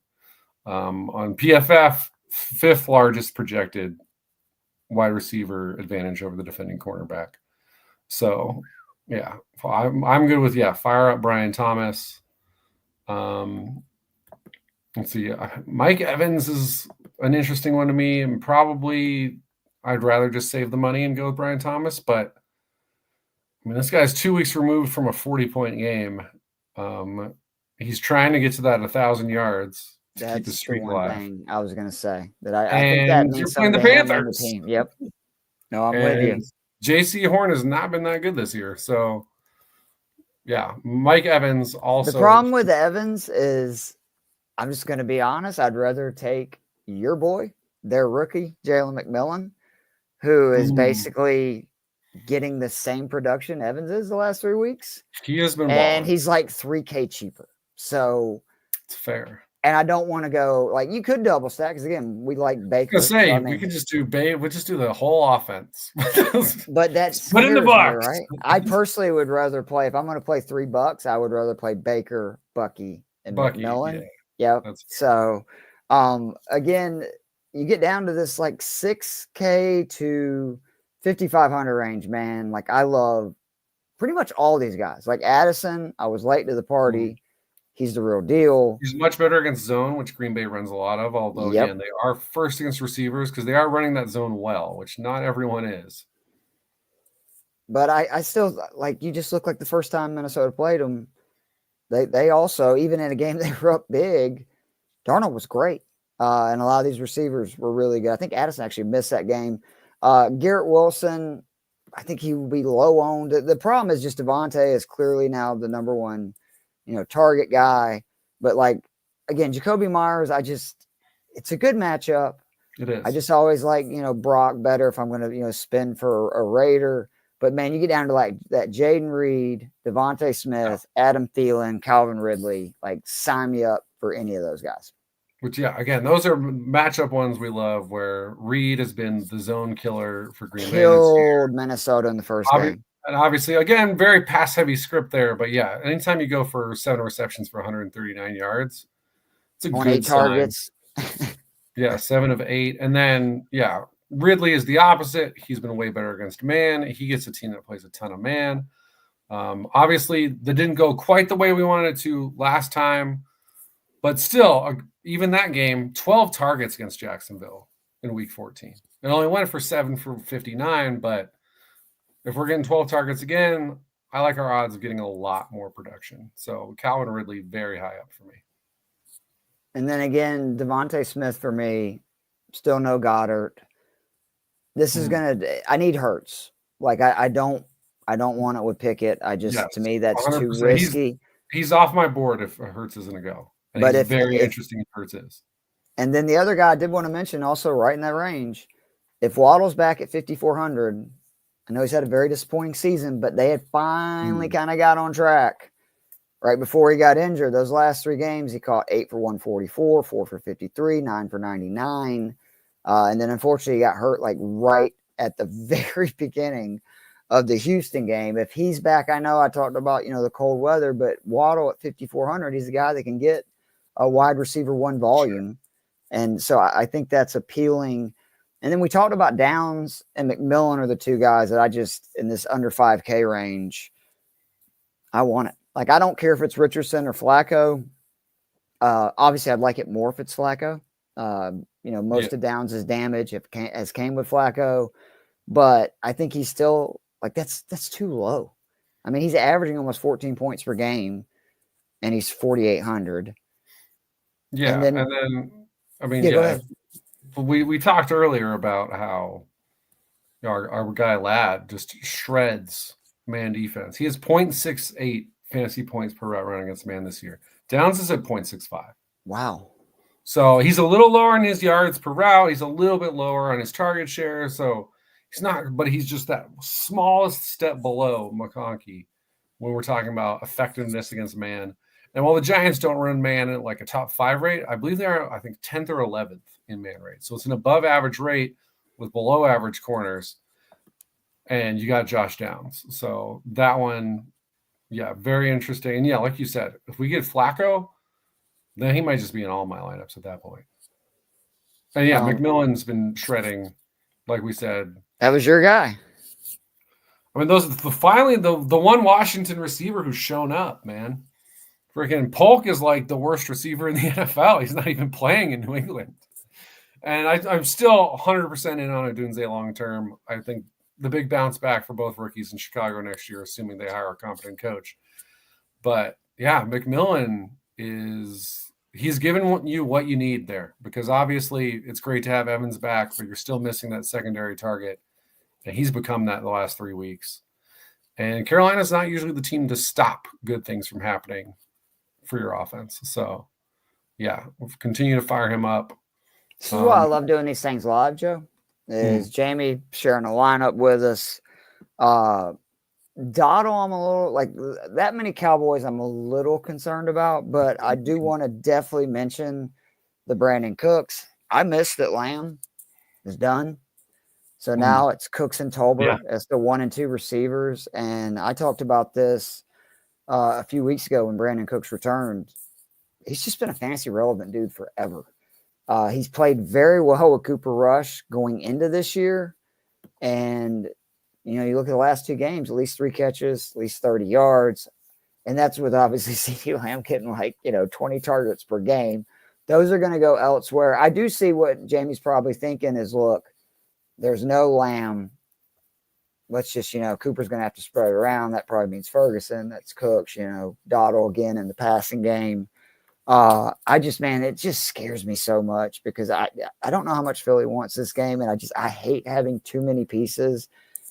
On PFF, 5th largest projected wide receiver advantage over the defending cornerback. So. Yeah, I'm good with fire up Brian Thomas. Let's see. Mike Evans is an interesting one to me, and probably I'd rather just save the money and go with Brian Thomas. But I mean, this guy's 2 weeks removed from a 40-point game. He's trying to get to that 1,000 yards to keep the streak alive. Thing I was going to say that I think that means you're playing the Panthers. The team. Yep. No, I'm with you. J.C. Horn has not been that good this year. So, yeah, Mike Evans also. The problem with Evans is, I'm just going to be honest, I'd rather take your boy, their rookie, Jalen McMillan, who is basically getting the same production Evans is the last 3 weeks. He has been and he's like $3K cheaper. So it's fair. And I don't want to go like you could double stack because again we like Baker. We could just do we just do the whole offense. But that's put in the box, right? I personally would rather play if I'm going to play $3. I would rather play Baker, Bucky, and McMillan. Yeah. Yep. So, again, you get down to this like 6K to 5,500 range, man. Like I love pretty much all these guys. Like Addison, I was late to the party. He's the real deal. He's much better against zone, which Green Bay runs a lot of, although, again, they are first against receivers because they are running that zone well, which not everyone is. But I still, like, you just look like the first time Minnesota played them. They also, even in a game they were up big, Darnold was great. And a lot of these receivers were really good. I think Addison actually missed that game. Garrett Wilson, I think he will be low owned. The problem is just Devontae is clearly now the number one target guy, but like, again, Jacoby Myers, it's a good matchup. It is. I just always like, Brock better if I'm going to, spin for a Raider, but man, you get down to like that Jaden Reed, Devontae Smith, Adam Thielen, Calvin Ridley, like sign me up for any of those guys. Which, again, those are matchup ones we love where Reed has been the zone killer for Green Bay. Killed Minnesota in the first game. And obviously, again, very pass-heavy script there. But, yeah, anytime you go for 7 receptions for 139 yards, it's a good 8 targets. 7 of 8. And then, Ridley is the opposite. He's been way better against man. He gets a team that plays a ton of man. Obviously, that didn't go quite the way we wanted it to last time. But still, even that game, 12 targets against Jacksonville in Week 14. It only went for 7 for 59, but if we're getting 12 targets again, I like our odds of getting a lot more production. So Calvin Ridley, very high up for me. And then again, Devontae Smith for me, still no Goddard. This is I need Hurts. Like I don't I don't want it with Pickett. Yes, To me, that's too 100%. risky. He's off my board if Hurts isn't a go. And But he's if very interesting if Hurts is. And then the other guy I did want to mention, also right in that range, if Waddle's back at 5,400, I know he's had a very disappointing season, but they had finally kind of got on track right before he got injured. Those last 3 games, he caught 8 for 144, 4 for 53, 9 for 99. And then unfortunately, he got hurt like right at the very beginning of the Houston game. If he's back, I know I talked about, the cold weather, but Waddle at 5,400, he's a guy that can get a wide receiver 1 volume. Sure. And so I think that's appealing. And then we talked about Downs and McMillan are the 2 guys that I just, in this under 5K range, I want it. Like, I don't care if it's Richardson or Flacco. Obviously, I'd like it more if it's Flacco. Most of Downs' damage has came with Flacco. But I think he's still, like, that's too low. I mean, he's averaging almost 14 points per game, and he's 4,800. Yeah, and then I mean, go ahead. We talked earlier about how our guy Ladd just shreds man defense. He has 0.68 fantasy points per route run against man this year. Downs is at 0.65. Wow. So he's a little lower in his yards per route. He's a little bit lower on his target share. So he's not, but he's just that smallest step below McConkey when we're talking about effectiveness against man. And while the Giants don't run man at like a top 5 rate, I believe they're, 10th or 11th in man rate. So it's an above average rate with below average corners. And you got Josh Downs. So that one, very interesting. And like you said, if we get Flacco, then he might just be in all my lineups at that point. And McMillan's been shredding, like we said. That was your guy. I mean, finally the one Washington receiver who's shown up, man. Freaking Polk is like the worst receiver in the NFL. He's not even playing in New England. And I'm still 100% in on Odunze long term. I think the big bounce back for both rookies in Chicago next year, assuming they hire a competent coach. But McMillan he's given you what you need there, because obviously it's great to have Evans back, but you're still missing that secondary target. And he's become that the last 3 weeks. And Carolina's not usually the team to stop good things from happening for your offense. So, we'll continue to fire him up. This is why I love doing these things live, Joe, is Jamie sharing a lineup with us. Dottle, I'm a little, like, that many Cowboys I'm a little concerned about, but I do want to definitely mention the Brandon Cooks. I missed that Lamb is done. So now it's Cooks and Tolbert as the 1 and 2 receivers. And I talked about this a few weeks ago when Brandon Cooks returned. He's just been a fantasy relevant dude forever. He's played very well with Cooper Rush going into this year. And, you look at the last 2 games, at least 3 catches, at least 30 yards. And that's with obviously CeeDee Lamb getting 20 targets per game. Those are going to go elsewhere. I do see what Jamie's probably thinking is, look, there's no Lamb. Let's just, Cooper's going to have to spread it around. That probably means Ferguson. That's Cooks, Dottle again in the passing game. It just scares me so much because I don't know how much Philly wants this game. And I hate having too many pieces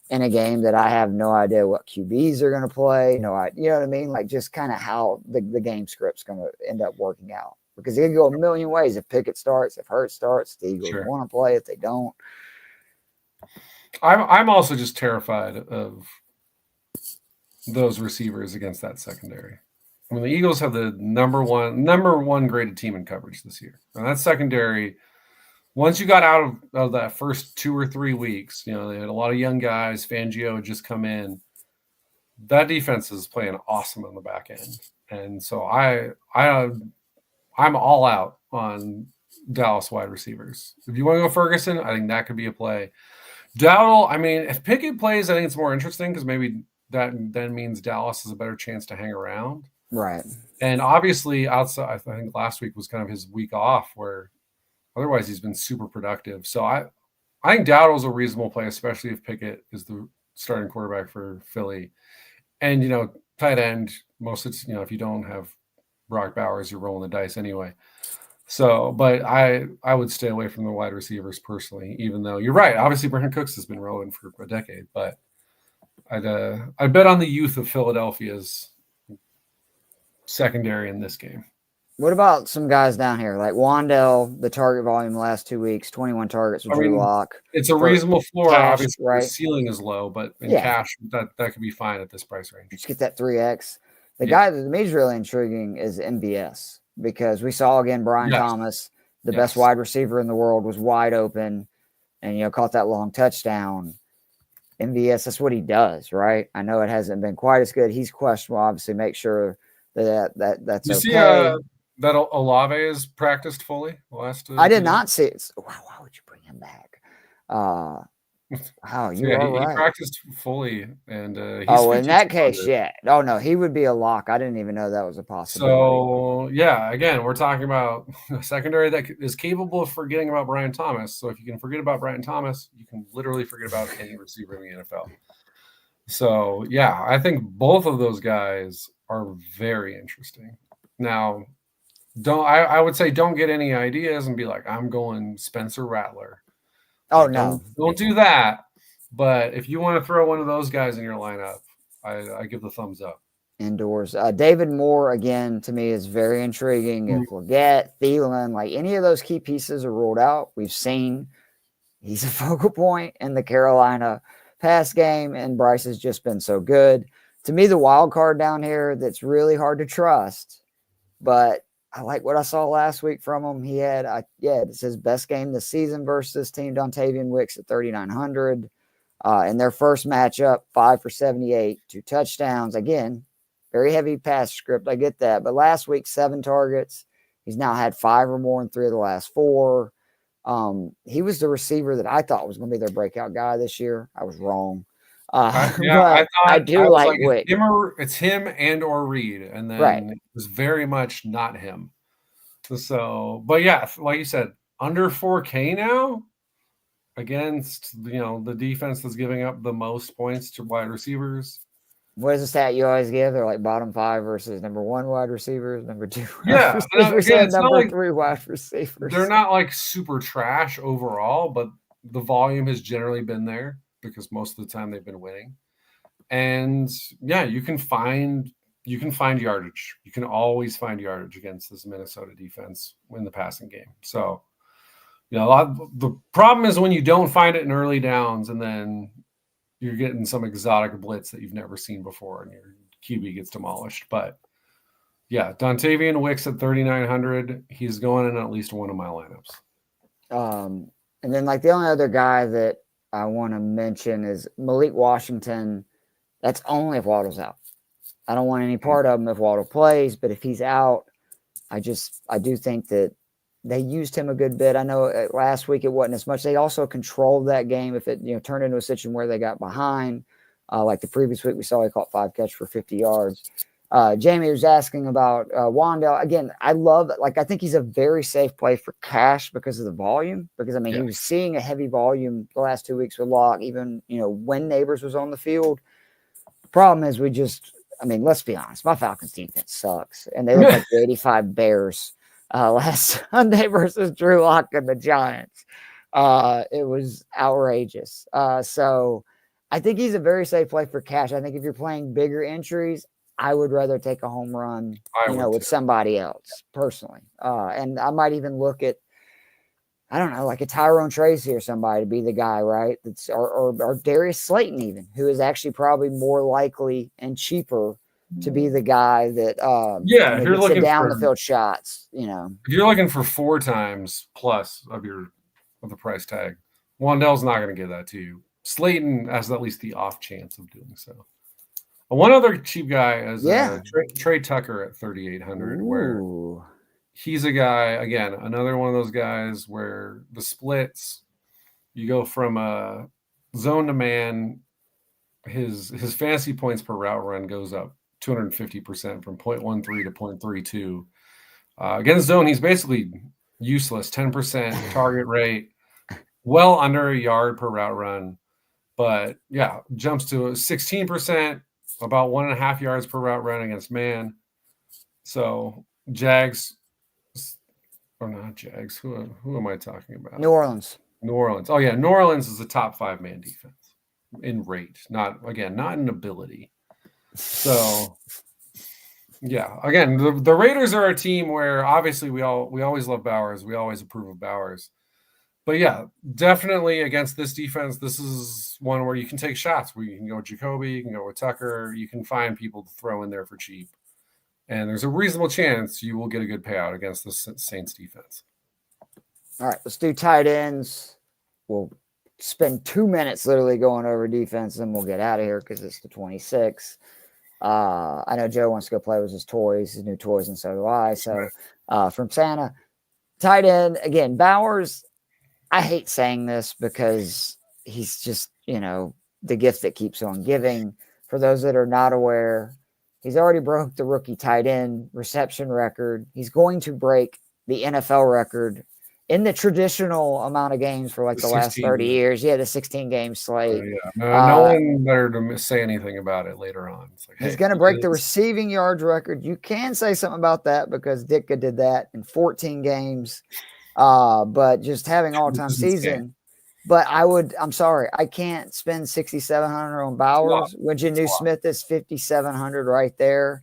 in a game that I have no idea what QBs are going to play. You know what I mean? Like, just kind of how the game script's going to end up working out, because it can go a million ways. If Pickett starts, if Hurts starts, the Eagles want to play. If they don't, I'm also just terrified of those receivers against that secondary. I mean, the Eagles have the number one graded team in coverage this year. And that secondary, once you got out of that first 2 or 3 weeks, they had a lot of young guys. Fangio had just come in. That defense is playing awesome on the back end. And so I'm all out on Dallas wide receivers. If you want to go Ferguson, I think that could be a play. Dowdle, I mean, if Pickett plays, I think it's more interesting because maybe that then means Dallas has a better chance to hang around. Right. And obviously, outside, I think last week was kind of his week off, where otherwise he's been super productive. So I think Dowdle's a reasonable play, especially if Pickett is the starting quarterback for Philly. And, tight end, most of it's, if you don't have Brock Bowers, you're rolling the dice anyway. So, but I would stay away from the wide receivers personally, even though you're right. Obviously, Brandon Cooks has been rolling for a decade, but I'd bet on the youth of Philadelphia's secondary in this game. What about some guys down here like Wandell? The target volume the last 2 weeks, 21 targets with Drew Lock. It's a reasonable floor. Cash, obviously, right? The ceiling is low, but in cash, that could be fine at this price range. Just get that 3x. The guy that to me is really intriguing is MVS because we saw again Brian Thomas, the best wide receiver in the world, was wide open, and caught that long touchdown. MVS, that's what he does, right? I know it hasn't been quite as good. He's questionable. Obviously, make sure that's okay. See, that Olave is practiced fully last. I did not see it. Wow, why would you bring him back? Wow, you are right. He practiced fully, and in that case, yeah. Oh no, he would be a lock. I didn't even know that was a possibility. So again, we're talking about a secondary that is capable of forgetting about Brian Thomas. So if you can forget about Brian Thomas, you can literally forget about any receiver in the NFL. So I think both of those guys are very interesting. Now, I would say don't get any ideas and be like, I'm going Spencer Rattler. Oh, no. Don't do that. But if you want to throw one of those guys in your lineup, I give the thumbs up. Indoors. David Moore, again, to me is very intriguing. If Leggett, Thielen, like any of those key pieces are ruled out, we've seen he's a focal point in the Carolina pass game, and Bryce has just been so good. To me, the wild card down here that's really hard to trust, but I like what I saw last week from him. He had, it's his best game this season versus this team, Dontavian Wicks at 3,900. In their first matchup, 5 for 78, 2 touchdowns. Again, very heavy pass script. I get that. But last week, 7 targets. He's now had 5 or more in 3 of the last 4. He was the receiver that I thought was going to be their breakout guy this year. I was wrong. I do like Wick. It's him and or Reed, and then it was very much not him. So, but like you said, under 4K now against the defense that's giving up the most points to wide receivers. What is the stat you always give? They're like bottom 5 versus number 1 wide receivers, number 2 receivers, and number 3 wide receivers. They're not like super trash overall, but the volume has generally been there because most of the time they've been winning. And you can find yardage. You can always find yardage against this Minnesota defense in the passing game. So, the problem is when you don't find it in early downs and then you're getting some exotic blitz that you've never seen before and your QB gets demolished. But Dontavian Wicks at 3,900. He's going in at least one of my lineups. And then like the only other guy that I want to mention is Malik Washington. That's only if Waddle's out. I don't want any part of him if Waddle plays, but if he's out, I do think that they used him a good bit. I know last week it wasn't as much. They also controlled that game if it turned into a situation where they got behind. Like the previous week, we saw he caught 5 catches for 50 yards. Jamie was asking about Wandell. Again, I love it. Like I think he's a very safe play for cash because of the volume. Because he was seeing a heavy volume the last 2 weeks with Locke, even when Neighbors was on the field. The problem is let's be honest, my Falcons defense sucks, and they look like the 85 Bears last Sunday versus Drew Lock and the Giants. It was outrageous. So I think he's a very safe play for cash. I think if you're playing bigger entries, I would rather take a home run, with somebody else personally. And I might even look at, I don't know, like a Tyrone Tracy or somebody to be the guy, right? That's or Darius Slayton even, who is actually probably more likely and cheaper to be the guy that if you're looking down for the field shots, If you're looking for 4 times plus of the price tag, Wandell's not going to give that to you. Slayton has at least the off chance of doing so. One other cheap guy is Trey Tucker at 3,800, where he's a guy, again, another one of those guys where the splits, you go from a zone to man, his fantasy points per route run goes up 250% from 0.13 to 0.32. Against zone, he's basically useless, 10% target rate, well under a yard per route run. But jumps to 16%, about 1.5 yards per route run against man. So Jags, or not Jags, who am I talking about? New Orleans. Oh yeah, New Orleans is a top 5 man defense. in rate, not in ability. So yeah, again, the Raiders are a team where obviously we always love Bowers. We always approve of Bowers. But yeah, definitely against this defense, this is one where you can take shots, where you can go with Jacoby, you can go with Tucker, you can find people to throw in there for cheap. And there's a reasonable chance you will get a good payout against the Saints defense. All right, let's do tight ends. We'll spend 2 minutes literally going over defense, and we'll get out of here because it's the 26. I know Joe wants to go play with his new toys, and so do I. So from Santa, tight end, again, Bowers, I hate saying this because he's just, the gift that keeps on giving. For those that are not aware, he's already broke the rookie tight end reception record. He's going to break the NFL record in the traditional amount of games for like the last 30 years. Yeah, the 16-game slate. No one better to say anything about it later on. It's like, he's going to break the receiving yards record. You can say something about that because Ditka did that in 14 games. But just having all-time season. But I'm sorry, I can't spend 6,700 on Bowers when Jonnu Smith is 5,700 right there.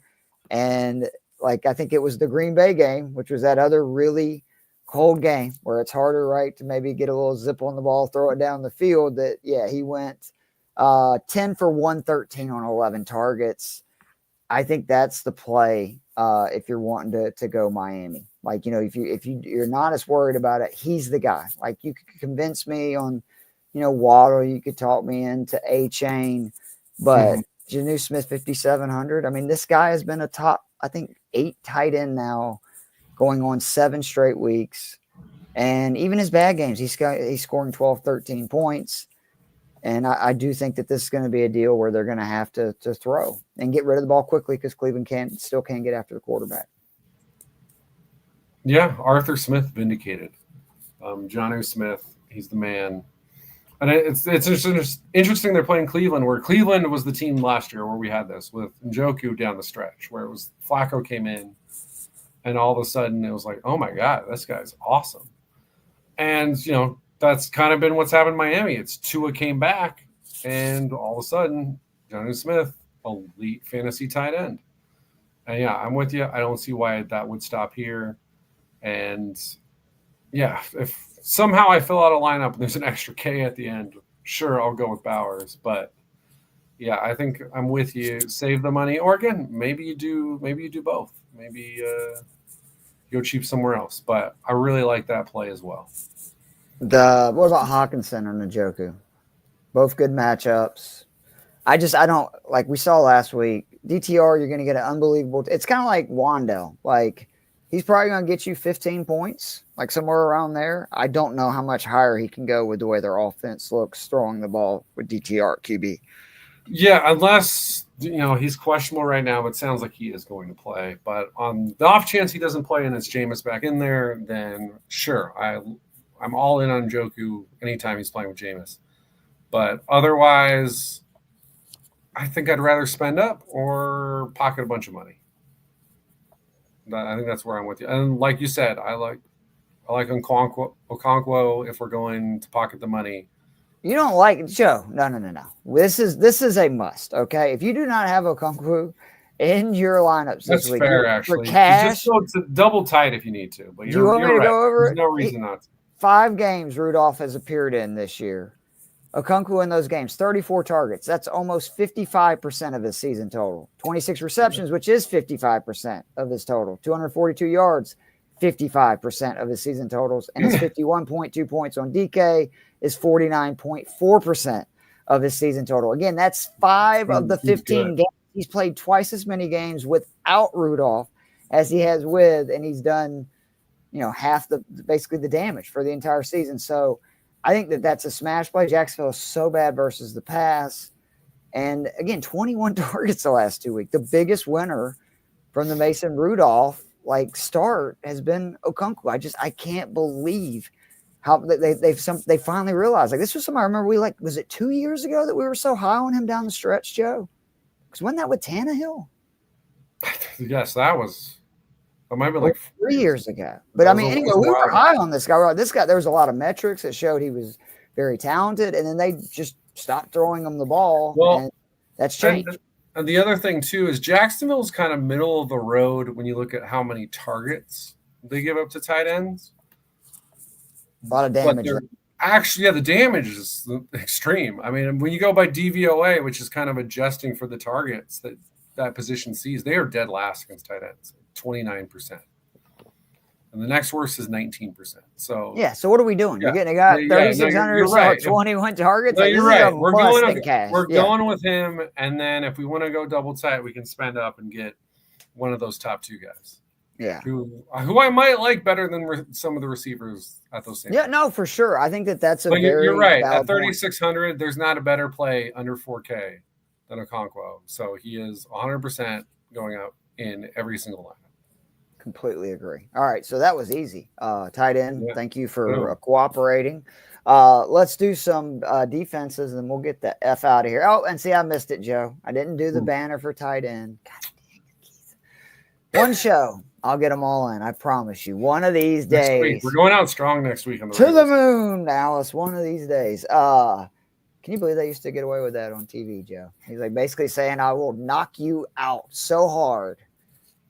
And like, I think it was the Green Bay game, which was that other really cold game where it's harder, right, to maybe get a little zip on the ball, throw it down the field. That, yeah, he went 10 for 113 on 11 targets. I think that's the play if you're wanting to go Miami. Like, if you're not as worried about it, he's the guy. Like, you could convince me on, Waddle, you could talk me into A-Chain, but Jonnu Smith 5,700. I mean, this guy has been a top, I think, 8 tight end now, going on 7 straight weeks. And even his bad games, he's scoring 12, 13 points. And I do think that this is going to be a deal where they're going to have to throw and get rid of the ball quickly because Cleveland still can't get after the quarterback. Yeah, Arthur Smith vindicated. Jonnu Smith, he's the man. And it's interesting they're playing Cleveland, where Cleveland was the team last year where we had this with Njoku down the stretch, where it was Flacco came in, and all of a sudden it was like, oh my God, this guy's awesome. And, that's kind of been what's happened in Miami. It's Tua came back, and all of a sudden, Jonnu Smith, elite fantasy tight end. And yeah, I'm with you. I don't see why that would stop here. And yeah, if somehow I fill out a lineup and there's an extra K at the end, sure, I'll go with Bowers. But yeah, I think I'm with you. Save the money, or again, maybe you do both. Maybe go cheap somewhere else. But I really like that play as well. What about Hawkinson or Njoku? Both good matchups. I don't, like we saw last week, DTR, you're going to get an unbelievable. It's kind of like Wandell. Like, he's probably going to get you 15 points, like somewhere around there. I don't know how much higher he can go with the way their offense looks throwing the ball with DTR at QB. Yeah, unless, he's questionable right now, but it sounds like he is going to play. But on the off chance he doesn't play and it's Jameis back in there, then sure, I'm all in on Njoku anytime he's playing with Jameis. But otherwise, I think I'd rather spend up or pocket a bunch of money. I think that's where I'm with you. And like you said, I like Okonkwo if we're going to pocket the money. You don't like Joe? No. This is a must. Okay, if you do not have Okonkwo in your lineups this week, fair, actually. For cash, just go to double tight if you need to. But you're right. Go over There's no reason not to. 5 games Rudolph has appeared in this year. Okonkwo in those games, 34 targets. That's almost 55% of his season total. 26 receptions, which is 55% of his total. 242 yards, 55% of his season totals. And his 51.2 points on DK is 49.4% of his season total. Again, that's 5 of the 15 games. He's played twice as many games without Rudolph as he has with, and he's done, half basically the damage for the entire season. So I think that's a smash play. Jacksonville is so bad versus the pass. And again, 21 targets the last 2 weeks. The biggest winner from the Mason Rudolph start has been Okonkwo. I can't believe how they finally realized. This was something I remember was it 2 years ago that we were so high on him down the stretch, Joe? Because wasn't that with Tannehill? Yes, that was. It might be 3 years ago. But anyway, we were high on this guy. This guy, there was a lot of metrics that showed he was very talented, and then they just stop throwing them the ball, Well, and that's changed. And the other thing too is Jacksonville's kind of middle of the road when you look at how many targets they give up to tight ends. A lot of damage. Actually, the damage is extreme. I mean, when you go by DVOA, which is kind of adjusting for the targets that position sees, they are dead last against tight ends, 29%. And the next worst is 19%. So yeah. So what are we doing? You're getting a guy 3,600 right. 21 targets. No, like, you're right. We're going with him, and then if we want to go double tight, we can spend up and get one of those top two guys. Yeah, who I might like better than some of the receivers at those same. Yeah, no, for sure. I think that's a but very you're right. At 3,600, there's not a better play under 4K than Okonkwo. So he is 100% going out in every single lineup. Completely agree. All right, so that was easy. Tight end, thank you for cooperating. Let's do some defenses, and we'll get the F out of here. Oh, and see, I missed it, Joe. I didn't do the banner for tight end. God dang it, Keith. One show, I'll get them all in. I promise you. One of these days. We're going out strong next week. To the moon, Dallas. One of these days. Can you believe they used to get away with that on TV, Joe? He's like basically saying, I will knock you out so hard.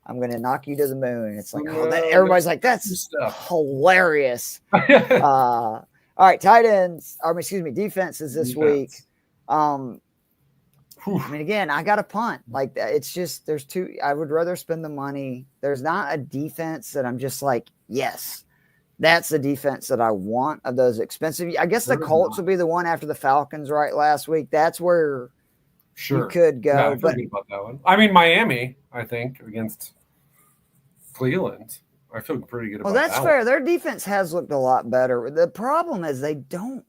I'm going to knock you to the moon. It's like, everybody's like, that's hilarious. All right, tight ends, defenses this week. I mean, again, I got to punt. Like, it's just, there's two, I would rather spend the money. There's not a defense that I'm just like, yes, that's the defense that I want of those expensive. I guess the Colts will be the one after the Falcons, right, last week. That's where you could go. Yeah, but about that one. I mean, Miami, I think, against Cleveland. I feel pretty good about that. Well, that's fair. Their defense has looked a lot better. The problem is they don't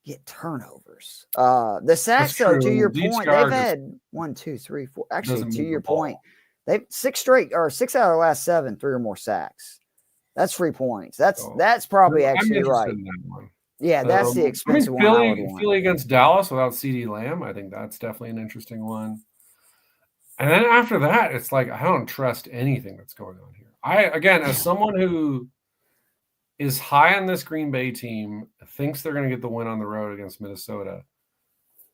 get turnovers. The sacks, though, to your point, they've had 1, 2, 3, 4. Actually, to your point, they've 6 out of the last 7, 3 or more sacks. That's 3 points. That's probably actually right. Yeah, that's the expensive one. Philly against Dallas without CeeDee Lamb, I think that's definitely an interesting one. And then after that, it's like I don't trust anything that's going on here. Again, as someone who is high on this Green Bay team, thinks they're going to get the win on the road against Minnesota,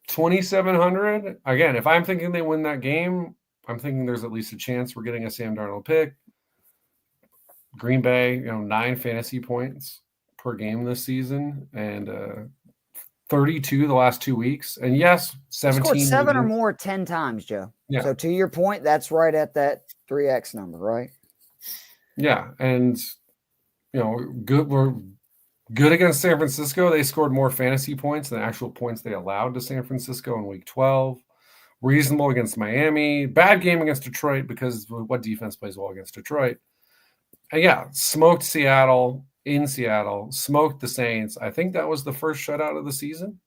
2,700. Again, if I'm thinking they win that game, I'm thinking there's at least a chance we're getting a Sam Darnold pick. Green Bay, 9 fantasy points per game this season, and 32 the last 2 weeks. And yes, 17. Scored 7 or more 10 times, Joe. Yeah. So to your point, that's right at that 3x number, right? Yeah, and good. We're good against San Francisco. They scored more fantasy points than actual points they allowed to San Francisco in Week 12. Reasonable against Miami. Bad game against Detroit because what defense plays well against Detroit? And yeah, smoked Seattle in Seattle. Smoked the Saints. I think that was the first shutout of the season.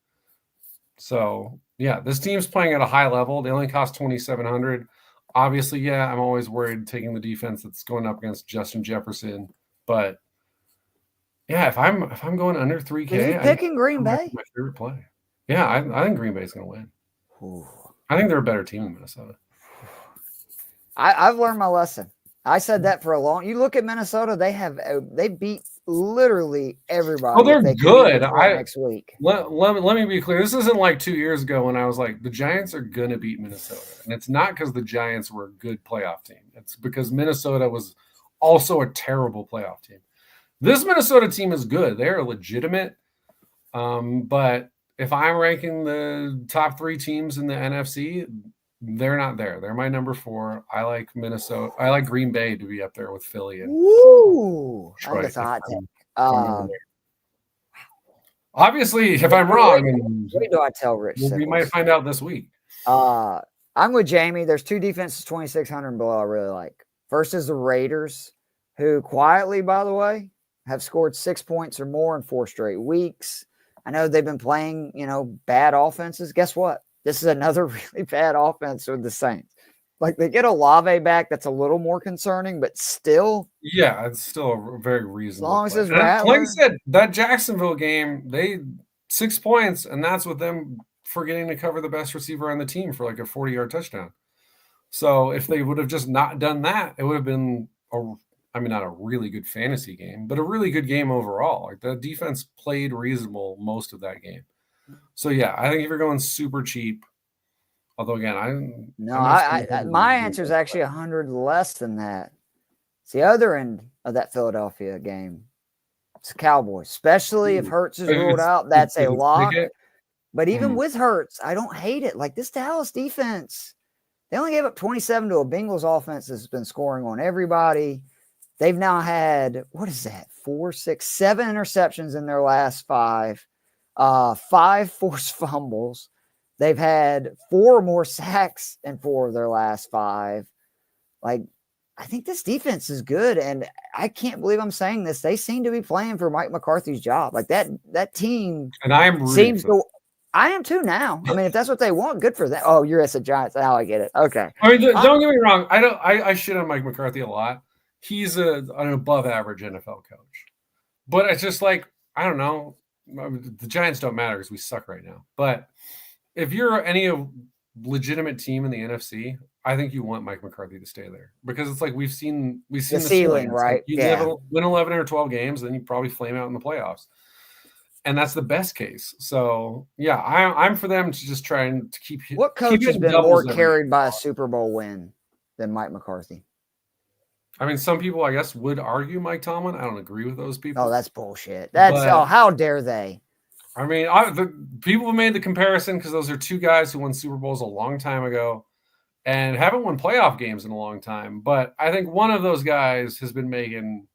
So yeah, this team's playing at a high level. They only cost 2,700. Obviously, yeah, I'm always worried taking the defense that's going up against Justin Jefferson. But yeah, if I'm going under 3K, are you picking Green Bay? My favorite play. Yeah, I think Green Bay's going to win. Ooh. I think they're a better team than Minnesota. I've learned my lesson. I said that for a long. You look at Minnesota; they beat literally everybody. Oh, they're good. Next week. Let me be clear. This isn't like 2 years ago when I was like, the Giants are gonna beat Minnesota, and it's not because the Giants were a good playoff team. It's because Minnesota was also a terrible playoff team. This Minnesota team is good. They are legitimate. But if I'm ranking the top 3 teams in the NFC, they're not there. They're my number 4. I like Minnesota. I like Green Bay to be up there with Philly. And Woo! I think that's a hot take. Obviously, if I'm wrong, what do I tell Rich? We might find out this week. I'm with Jamie. There's 2 defenses 2,600 and below I really like. First is the Raiders, who quietly, by the way, have scored 6 points or more in 4 straight weeks. I know they've been playing, bad offenses. Guess what? This is another really bad offense with the Saints. Like, they get Olave back. That's a little more concerning, but still. Yeah, it's still a very reasonable. As long as it's like I said, that Jacksonville game, they 6 points, and that's with them forgetting to cover the best receiver on the team for like a 40-yard touchdown. So if they would have just not done that, it would have been not a really good fantasy game, but a really good game overall. Like, the defense played reasonable most of that game. So yeah, I think if you're going super cheap, although again, my answer is actually 100 less than that. It's the other end of that Philadelphia game. It's the Cowboys, especially if Hurts is ruled out. That's a lock. But even with Hurts, I don't hate it. Like this Dallas defense, they only gave up 27 to a Bengals offense that's been scoring on everybody. They've now had, 4, 6, 7 interceptions in their last 5, 5 forced fumbles. They've had 4 more sacks in 4 of their last 5. Like, I think this defense is good, and I can't believe I'm saying this. They seem to be playing for Mike McCarthy's job. Like that team, and I'm seems to. I am too now. I mean, if that's what they want, good for them. Oh, you're at the Giants. Now I get it. Okay. I mean, don't get me wrong. I shit on Mike McCarthy a lot. He's an above average NFL coach, but it's just like, I don't know. The Giants don't matter because we suck right now. But if you're any legitimate team in the NFC, I think you want Mike McCarthy to stay there because it's like we've seen the ceiling, right? Like win 11 or 12 games, then you probably flame out in the playoffs. And that's the best case. So yeah, I'm for them to just try and to keep. What coach has been more carried by a Super Bowl win than Mike McCarthy? I mean, some people, I guess, would argue Mike Tomlin. I don't agree with those people. Oh, that's bullshit. How dare they? I mean, the people have made the comparison because those are 2 guys who won Super Bowls a long time ago and haven't won playoff games in a long time. But I think one of those guys has been making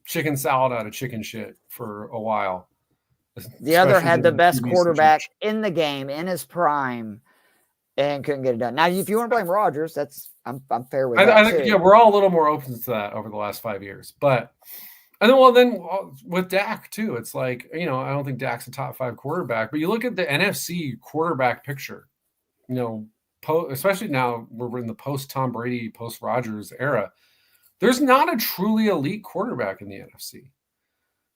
chicken salad out of chicken shit for a while. The other had the best quarterback in the game in his prime and couldn't get it done. Now, if you want to blame Rodgers, I'm fair with that. I think, we're all a little more open to that over the last 5 years. But then with Dak too, it's like, I don't think Dak's a top 5 quarterback, but you look at the NFC quarterback picture, especially now we're in the post Tom Brady, post Rodgers era. There's not a truly elite quarterback in the NFC.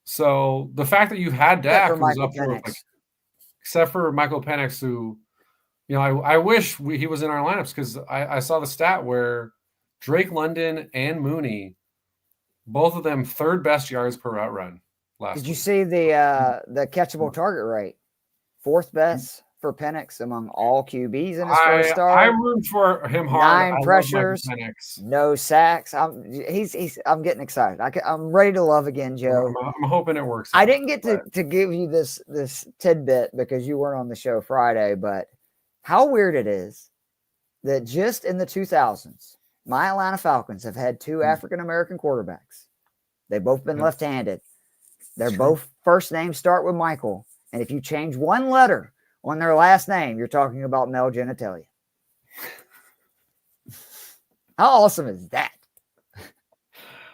So the fact that you've had Dak, who's up there, except for Michael Penix, who, I wish he was in our lineups because I saw the stat where Drake London and Mooney, both of them 3rd best yards per route run last week. Did you see the catchable target rate? 4th best for Penix among all QBs in his first start. I root for him hard. 9 pressures, no sacks. I'm getting excited. I'm ready to love again, Joe. I'm hoping it works. I didn't get to give you this tidbit because you weren't on the show Friday, but how weird it is that just in the 2000s, my Atlanta Falcons have had 2 African-American quarterbacks. They've both been left-handed. They're both first names start with Michael. And if you change 1 letter on their last name, you're talking about Mel Genitalia. How awesome is that?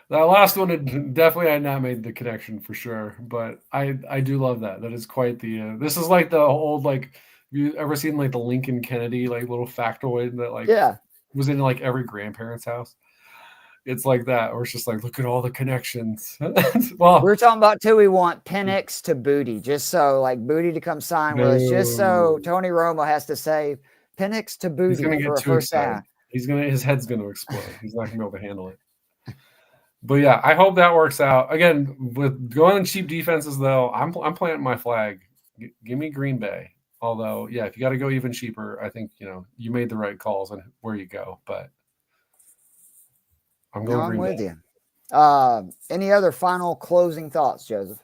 That last one, definitely I had not made the connection for sure. But I do love that. That is quite the this is like the old, like, you ever seen like the Lincoln Kennedy like little factoid that was in like every grandparent's house? It's like that, or it's just like, look at all the connections. Well, we're talking about too. We want Penix to Booty, just so like Booty to come sign with us, just so Tony Romo has to say Penix to Booty for a first down. His head's gonna explode. He's not gonna be able to handle it. But yeah, I hope that works out. Again, with going on cheap defenses though, I'm planting my flag. Give me Green Bay. Although, yeah, if you got to go even cheaper, I think you made the right calls on where you go. But I'm going Green Bay. With you. Any other final closing thoughts, Joseph?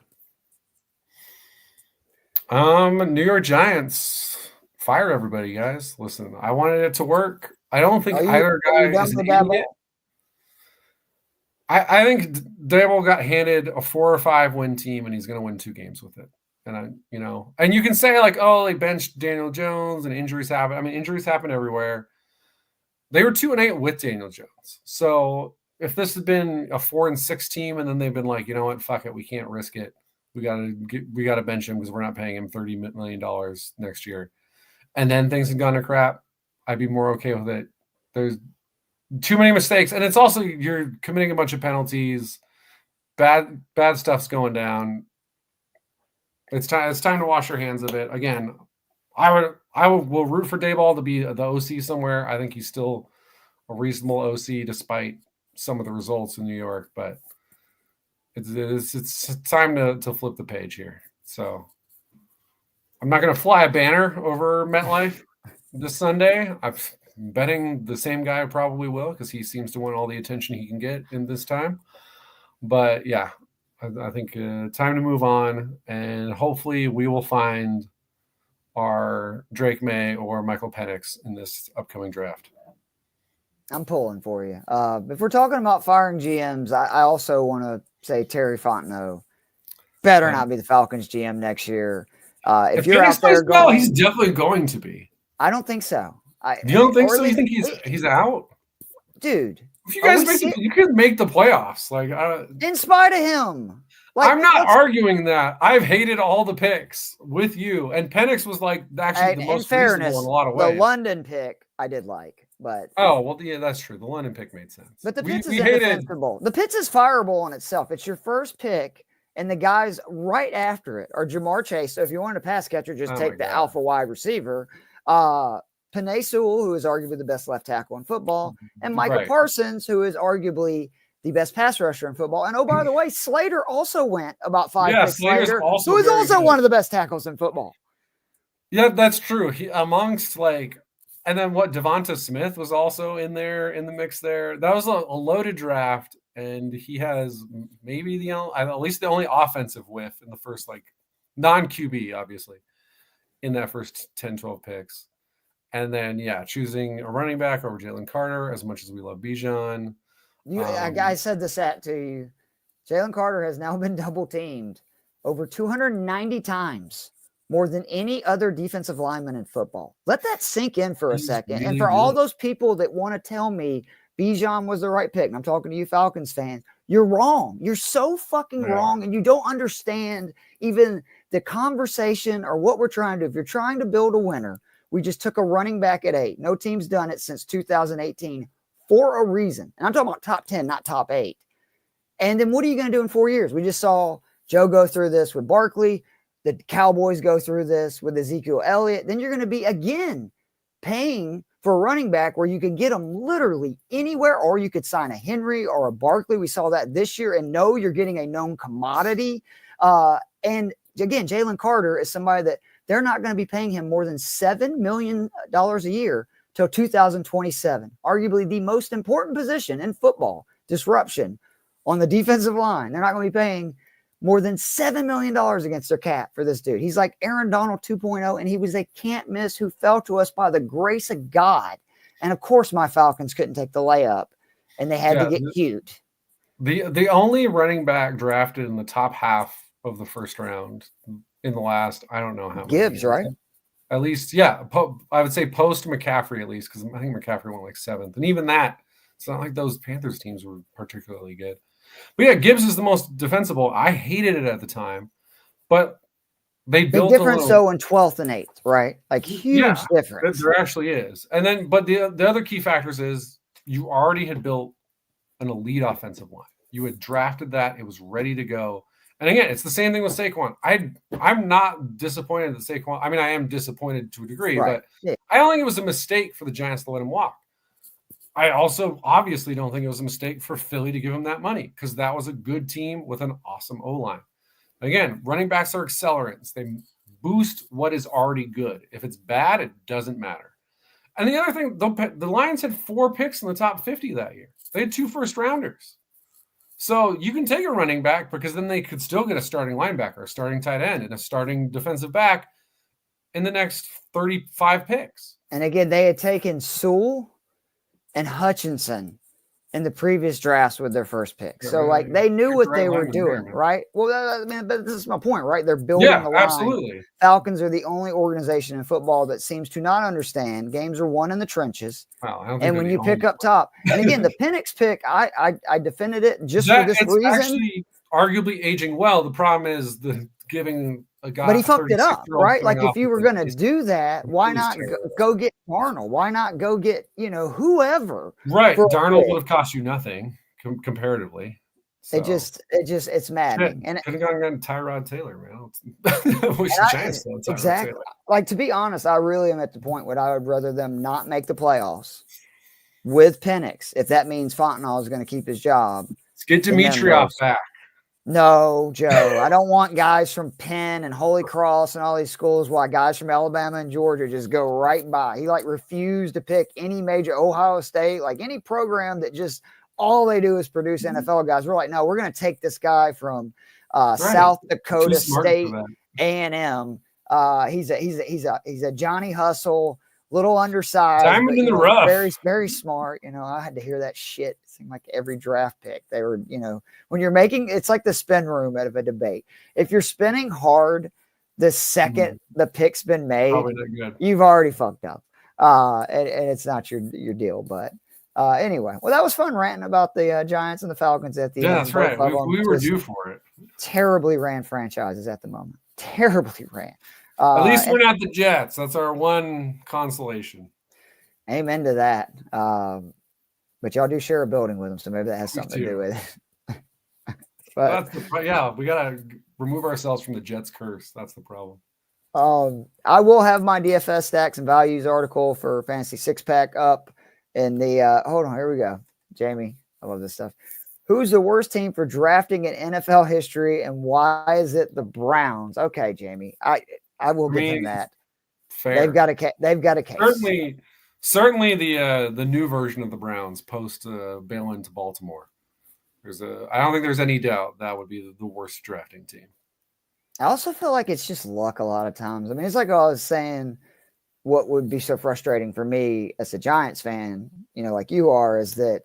New York Giants, fire everybody, guys. Listen, I wanted it to work. I don't think either guy is an idiot. I think Daboll got handed a 4 or 5 win team, and he's going to win 2 games with it. And and you can say like, oh, they benched Daniel Jones and injuries happen. I mean, injuries happen everywhere. They were 2-8 with Daniel Jones. So if this had been a 4-6 team, and then they've been like, you know what, fuck it, we can't risk it. We got to bench him because we're not paying him $30 million next year. And then things had gone to crap. I'd be more okay with it. There's too many mistakes, and it's also you're committing a bunch of penalties. Bad stuff's going down. It's time to wash your hands of it. Again, will root for Daboll to be the OC somewhere. I think he's still a reasonable OC despite some of the results in New York, but it's time to flip the page here. So I'm not going to fly a banner over MetLife this Sunday. I'm betting the same guy probably will because he seems to want all the attention he can get in this time. But yeah, I think time to move on, and hopefully we will find our Drake May or Michael Penix in this upcoming draft. I'm pulling for you. If we're talking about firing GMs, I also want to say Terry Fontenot better not be the Falcons GM next year. If you're out there going, he's definitely going to be. I don't think so. You don't think so? You think he's out, dude? If you guys you could make the playoffs, like in spite of him. Like, I'm not arguing that. I've hated all the picks with you, and Penix was like actually the most reasonable in a lot of ways. The London pick I did like, but yeah, that's true. The London pick made sense. But the Pitts is indefensible. The Pitts is fireable on itself. It's your first pick, and the guys right after it are Jamar Chase. So if you want a pass catcher, just take the alpha wide receiver. Penei Sewell, who is arguably the best left tackle in football, and Michael Parsons, who is arguably the best pass rusher in football. And oh, by the way, Slater also went about 5 picks later, who is also one of the best tackles in football. Yeah, that's true. He amongst and then Devonta Smith was also in the mix there. That was a loaded draft, and he has maybe at least the only offensive whiff in the first non-QB, obviously, in that first 10, 12 picks. And then, choosing a running back over Jalen Carter, as much as we love Bijan. I said this to you. Jalen Carter has now been double teamed over 290 times, more than any other defensive lineman in football. Let that sink in for a second. Really and for all those people that want to tell me Bijan was the right pick, and I'm talking to you Falcons fans, you're wrong. You're so fucking wrong, and you don't understand even the conversation or what we're trying to do. If you're trying to build a winner, we just took a running back at 8. No team's done it since 2018 for a reason. And I'm talking about top 10, not top 8. And then what are you going to do in 4 years? We just saw Joe go through this with Barkley. The Cowboys go through this with Ezekiel Elliott. Then you're going to be, again, paying for a running back where you can get them literally anywhere, or you could sign a Henry or a Barkley. We saw that this year. And no, you're getting a known commodity. And again, Jalen Carter is somebody that they're not going to be paying him more than $7 million a year till 2027. Arguably the most important position in football, disruption on the defensive line. They're not going to be paying more than $7 million against their cap for this dude. He's like Aaron Donald 2.0, and he was a can't miss who fell to us by the grace of God. And of course, my Falcons couldn't take the layup, and they had to get cute. The only running back drafted in the top half of the first round in the last, I don't know how many Gibbs, years. right? At least, I would say post McCaffrey at least, because I think McCaffrey went 7th. And even that, it's not like those Panthers teams were particularly good. But Gibbs is the most defensible. I hated it at the time, but they built big difference though in 12th and 8th, right? Like huge difference. There actually is. And then, but the other key factors is you already had built an elite offensive line. You had drafted that. It was ready to go. And again, it's the same thing with Saquon. I'm not disappointed that Saquon. I mean, I am disappointed to a degree, but I don't think it was a mistake for the Giants to let him walk. I also obviously don't think it was a mistake for Philly to give him that money, because that was a good team with an awesome O-line. Again, running backs are accelerants. They boost what is already good. If it's bad, it doesn't matter. And the other thing, the Lions had 4 picks in the top 50 that year. They had 2 first-rounders. So you can take a running back, because then they could still get a starting linebacker, a starting tight end, and a starting defensive back in the next 35 picks. And again, they had taken Sewell and Hutchinson in the previous drafts with their first pick. So, they knew what they were doing, right? Well, but this is my point, right? They're building the line. Absolutely. Falcons are the only organization in football that seems to not understand games are won in the trenches. And when you pick up top, and again, the Penix pick, I defended it just for this reason. It's actually arguably aging well. The problem is giving a guy. But he fucked it up, right? Like if you were going to do that, why not go get Darnold? Why not go get, whoever? Right. Darnold would have cost you nothing comparatively. So. It's maddening. And could have gotten Tyrod Taylor, man. Exactly. Taylor. Like, to be honest, I really am at the point where I would rather them not make the playoffs with Penix, if that means Fontenot is going to keep his job. Let's get Dimitrioff back. No, Joe, I don't want guys from Penn and Holy Cross and all these schools while guys from Alabama and Georgia just go right by. He like refused to pick any major Ohio State, like any program that just all they do is produce NFL guys. We're like, no, we're going to take this guy from South Dakota State A&M. He's a Johnny Hustle, little undersized, diamond in the rough, very, very smart. I had to hear that shit. It seemed like every draft pick they were, when you're making, it's like the spin room out of a debate. If you're spinning hard, the second the pick's been made, you've already fucked up. And it's not your deal. But anyway, well, that was fun ranting about the Giants and the Falcons at the end. Yeah, that's right. We were due for it. Terribly ran franchises at the moment. Terribly ran. At least we're not the Jets. That's our one consolation. Amen to that. But y'all do share a building with them, so maybe that has something to do with it. But we gotta remove ourselves from the Jets curse. That's the problem. I will have my DFS stacks and values article for Fantasy Six Pack up in the. Hold on, here we go, Jamie. I love this stuff. Who's the worst team for drafting in NFL history, and why is it the Browns? Okay, Jamie, I will give him that. Fair. They've got a case. Certainly the new version of the Browns post bail into Baltimore. I don't think there's any doubt that would be the worst drafting team. I also feel like it's just luck a lot of times. I mean, it's like I was saying, what would be so frustrating for me as a Giants fan, like you are, is that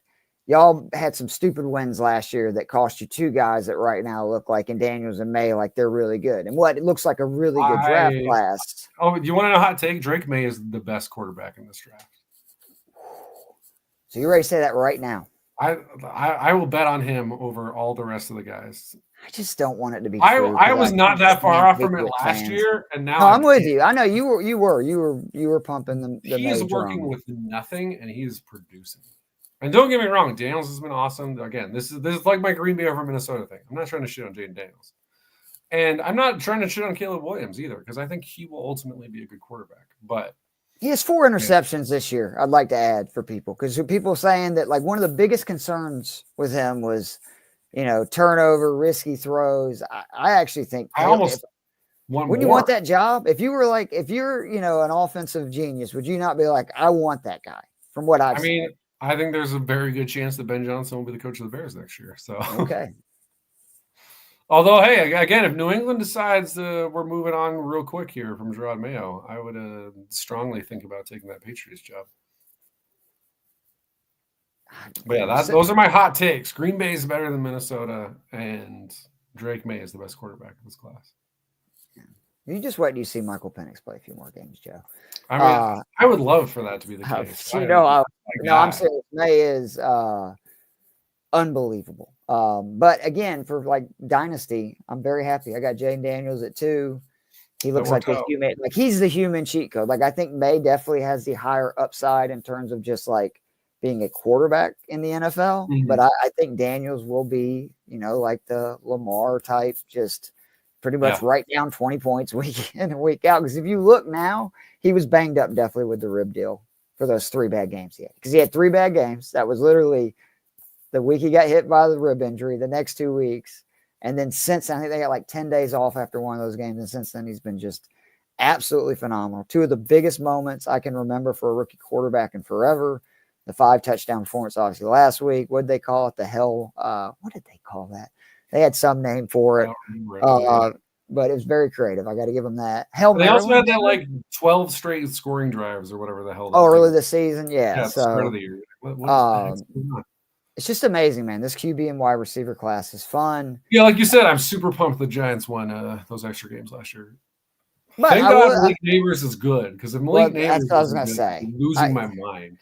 y'all had some stupid wins last year that cost you two guys that right now look like in Daniels and May like they're really good. And it looks like a really good draft class. Oh, you want to know a hot take? Drake May is the best quarterback in this draft. So you're ready to say that right now? I will bet on him over all the rest of the guys. I just don't want it to be true. I was not that far off from it last year, and now I'm with you. I know you were pumping them. He is working with nothing, and he is producing. And don't get me wrong, Daniels has been awesome. Again, this is like my Green Bay over Minnesota thing. I'm not trying to shit on Jaden Daniels. And I'm not trying to shit on Caleb Williams either, because I think he will ultimately be a good quarterback. But he has 4 interceptions this year, I'd like to add for people. Because people saying that like one of the biggest concerns with him was, turnover, risky throws. I actually think wouldn't you want that job? If you're an offensive genius, would you not be like, I want that guy from what I've seen? I think there's a very good chance that Ben Johnson will be the coach of the Bears next year. So okay. Although, hey, again, if New England decides we're moving on real quick here from Gerard Mayo, I would strongly think about taking that Patriots job. But yeah, those are my hot takes. Green Bay is better than Minnesota, and Drake May is the best quarterback of this class. You just wait till you see Michael Penix play a few more games, Joe. I would love for that to be the case. I'm serious. May is unbelievable. But again, for like Dynasty, I'm very happy. I got Jaden Daniels at 2. He looks like he's the human cheat code. Like I think May definitely has the higher upside in terms of just like being a quarterback in the NFL. Mm-hmm. But I think Daniels will be, like the Lamar type, just pretty much right down 20 points week in and week out. Because if you look now, he was banged up definitely with the rib deal for those 3 bad games he had. Because he had 3 bad games. That was literally the week he got hit by the rib injury, the next 2 weeks. And then since then, I think they got like 10 days off after one of those games. And since then, he's been just absolutely phenomenal. 2 of the biggest moments I can remember for a rookie quarterback in forever. The 5 touchdown performance, obviously, last week. What did they call it? What did they call that? They had some name for it. But it was very creative. I got to give them that. They also had that like 12 straight scoring drives or whatever the hell. Early this season. Yeah. So, start of the year. What it's just amazing, man. This QB and wide receiver class is fun. Yeah, like you said, I'm super pumped the Giants won those extra games last year. But thank God Malik Neighbors is good, because if Malik Neighbors that's what I was going to say. I'm losing my mind.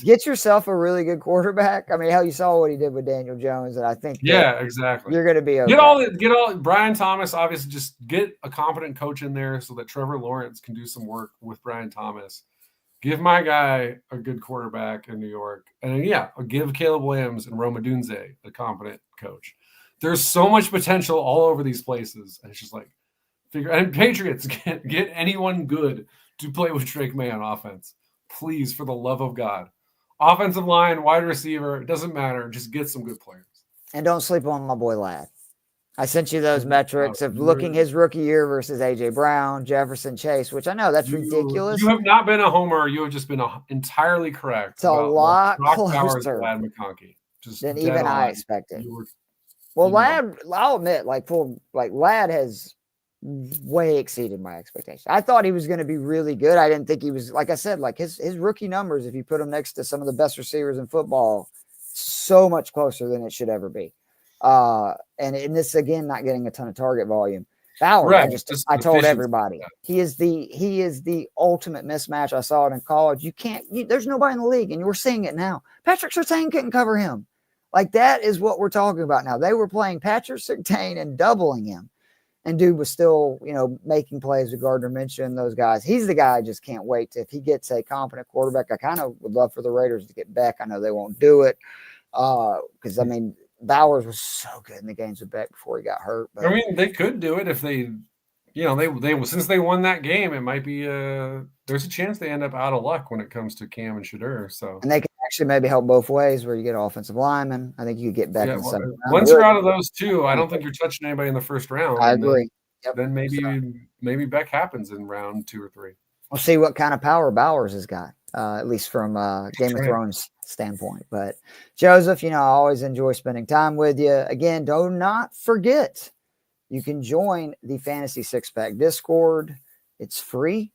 Get yourself a really good quarterback. I mean, hell, you saw what he did with Daniel Jones, and I think exactly. You're going to be okay. Get all Brian Thomas, obviously, just get a competent coach in there so that Trevor Lawrence can do some work with Brian Thomas. Give my guy a good quarterback in New York. And give Caleb Williams and Rome Odunze a competent coach. There's so much potential all over these places. And it's just like, and Patriots, get anyone good to play with Drake May on offense. Please, for the love of God. Offensive line, wide receiver, it doesn't matter. Just get some good players. And don't sleep on my boy Ladd. I sent you those metrics of looking his rookie year versus AJ Brown, Jefferson, Chase, which I know that's ridiculous. You have not been a homer. You have just been entirely correct. It's a lot Brock Bowers, closer Lad McConkey, just than dead even on. I expected. Well, Lad, I'll admit, Lad has way exceeded my expectations. I thought he was going to be really good. I didn't think he was, like I said, like his rookie numbers, if you put him next to some of the best receivers in football, so much closer than it should ever be. And this again, not getting a ton of target volume. Bauer, right. I told everybody he is the ultimate mismatch. I saw it in college. There's nobody in the league, and you're seeing it now. Patrick Surtain couldn't cover him. Like that is what we're talking about now. They were playing Patrick Surtain and doubling him, and dude was still, making plays with Gardner Minshew and those guys. He's the guy I just can't wait to, if he gets a competent quarterback. I kind of would love for the Raiders to get Beck. I know they won't do it because Bowers was so good in the games with Beck before he got hurt. But they could do it if they since they won that game, it might be there's a chance they end up out of luck when it comes to Cam and Shedeur. So and they can actually maybe help both ways where you get offensive linemen. I think you could get Beck in the second round. Once you're out of those two, I don't think you're touching anybody in the first round. I agree. Then maybe Beck happens in round 2 or 3. We'll see what kind of power Bowers has got, at least from Game of Thrones standpoint. But Joseph, I always enjoy spending time with you. Again, do not forget, you can join the Fantasy Six Pack Discord. It's free.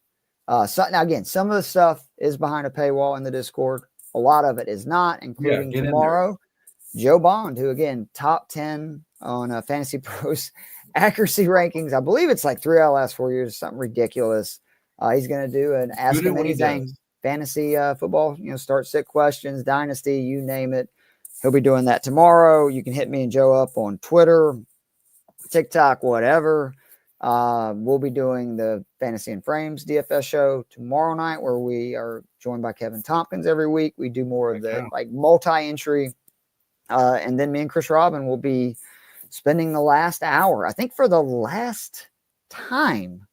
Now again, some of the stuff is behind a paywall in the Discord. A lot of it is not, including tomorrow. Joe Bond, who again, top 10 on Fantasy Pros accuracy rankings. I believe it's like 3 out of the last 4 years, something ridiculous. He's going to do an Ask Him Anything fantasy football, start sit questions, dynasty, you name it. He'll be doing that tomorrow. You can hit me and Joe up on Twitter, TikTok, whatever. We'll be doing the Fantasy and Frames DFS show tomorrow night, where we are joined by Kevin Tompkins every week. We do more of the multi-entry. And then me and Chris Robin will be spending the last hour, I think for the last time,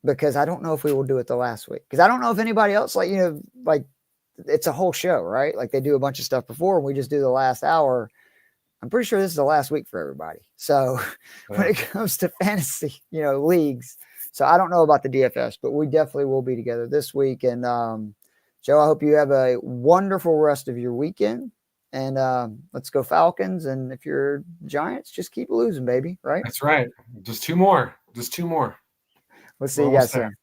because I don't know if we will do it the last week, because I don't know if anybody else, it's a whole show, right? Like they do a bunch of stuff before and we just do the last hour. I'm pretty sure this is the last week for everybody. So when it comes to fantasy, leagues, so I don't know about the DFS, but we definitely will be together this week. And Joe, I hope you have a wonderful rest of your weekend. And let's go Falcons. And if you're Giants, just keep losing, baby. Right? That's right. Just two more. We'll see you guys soon.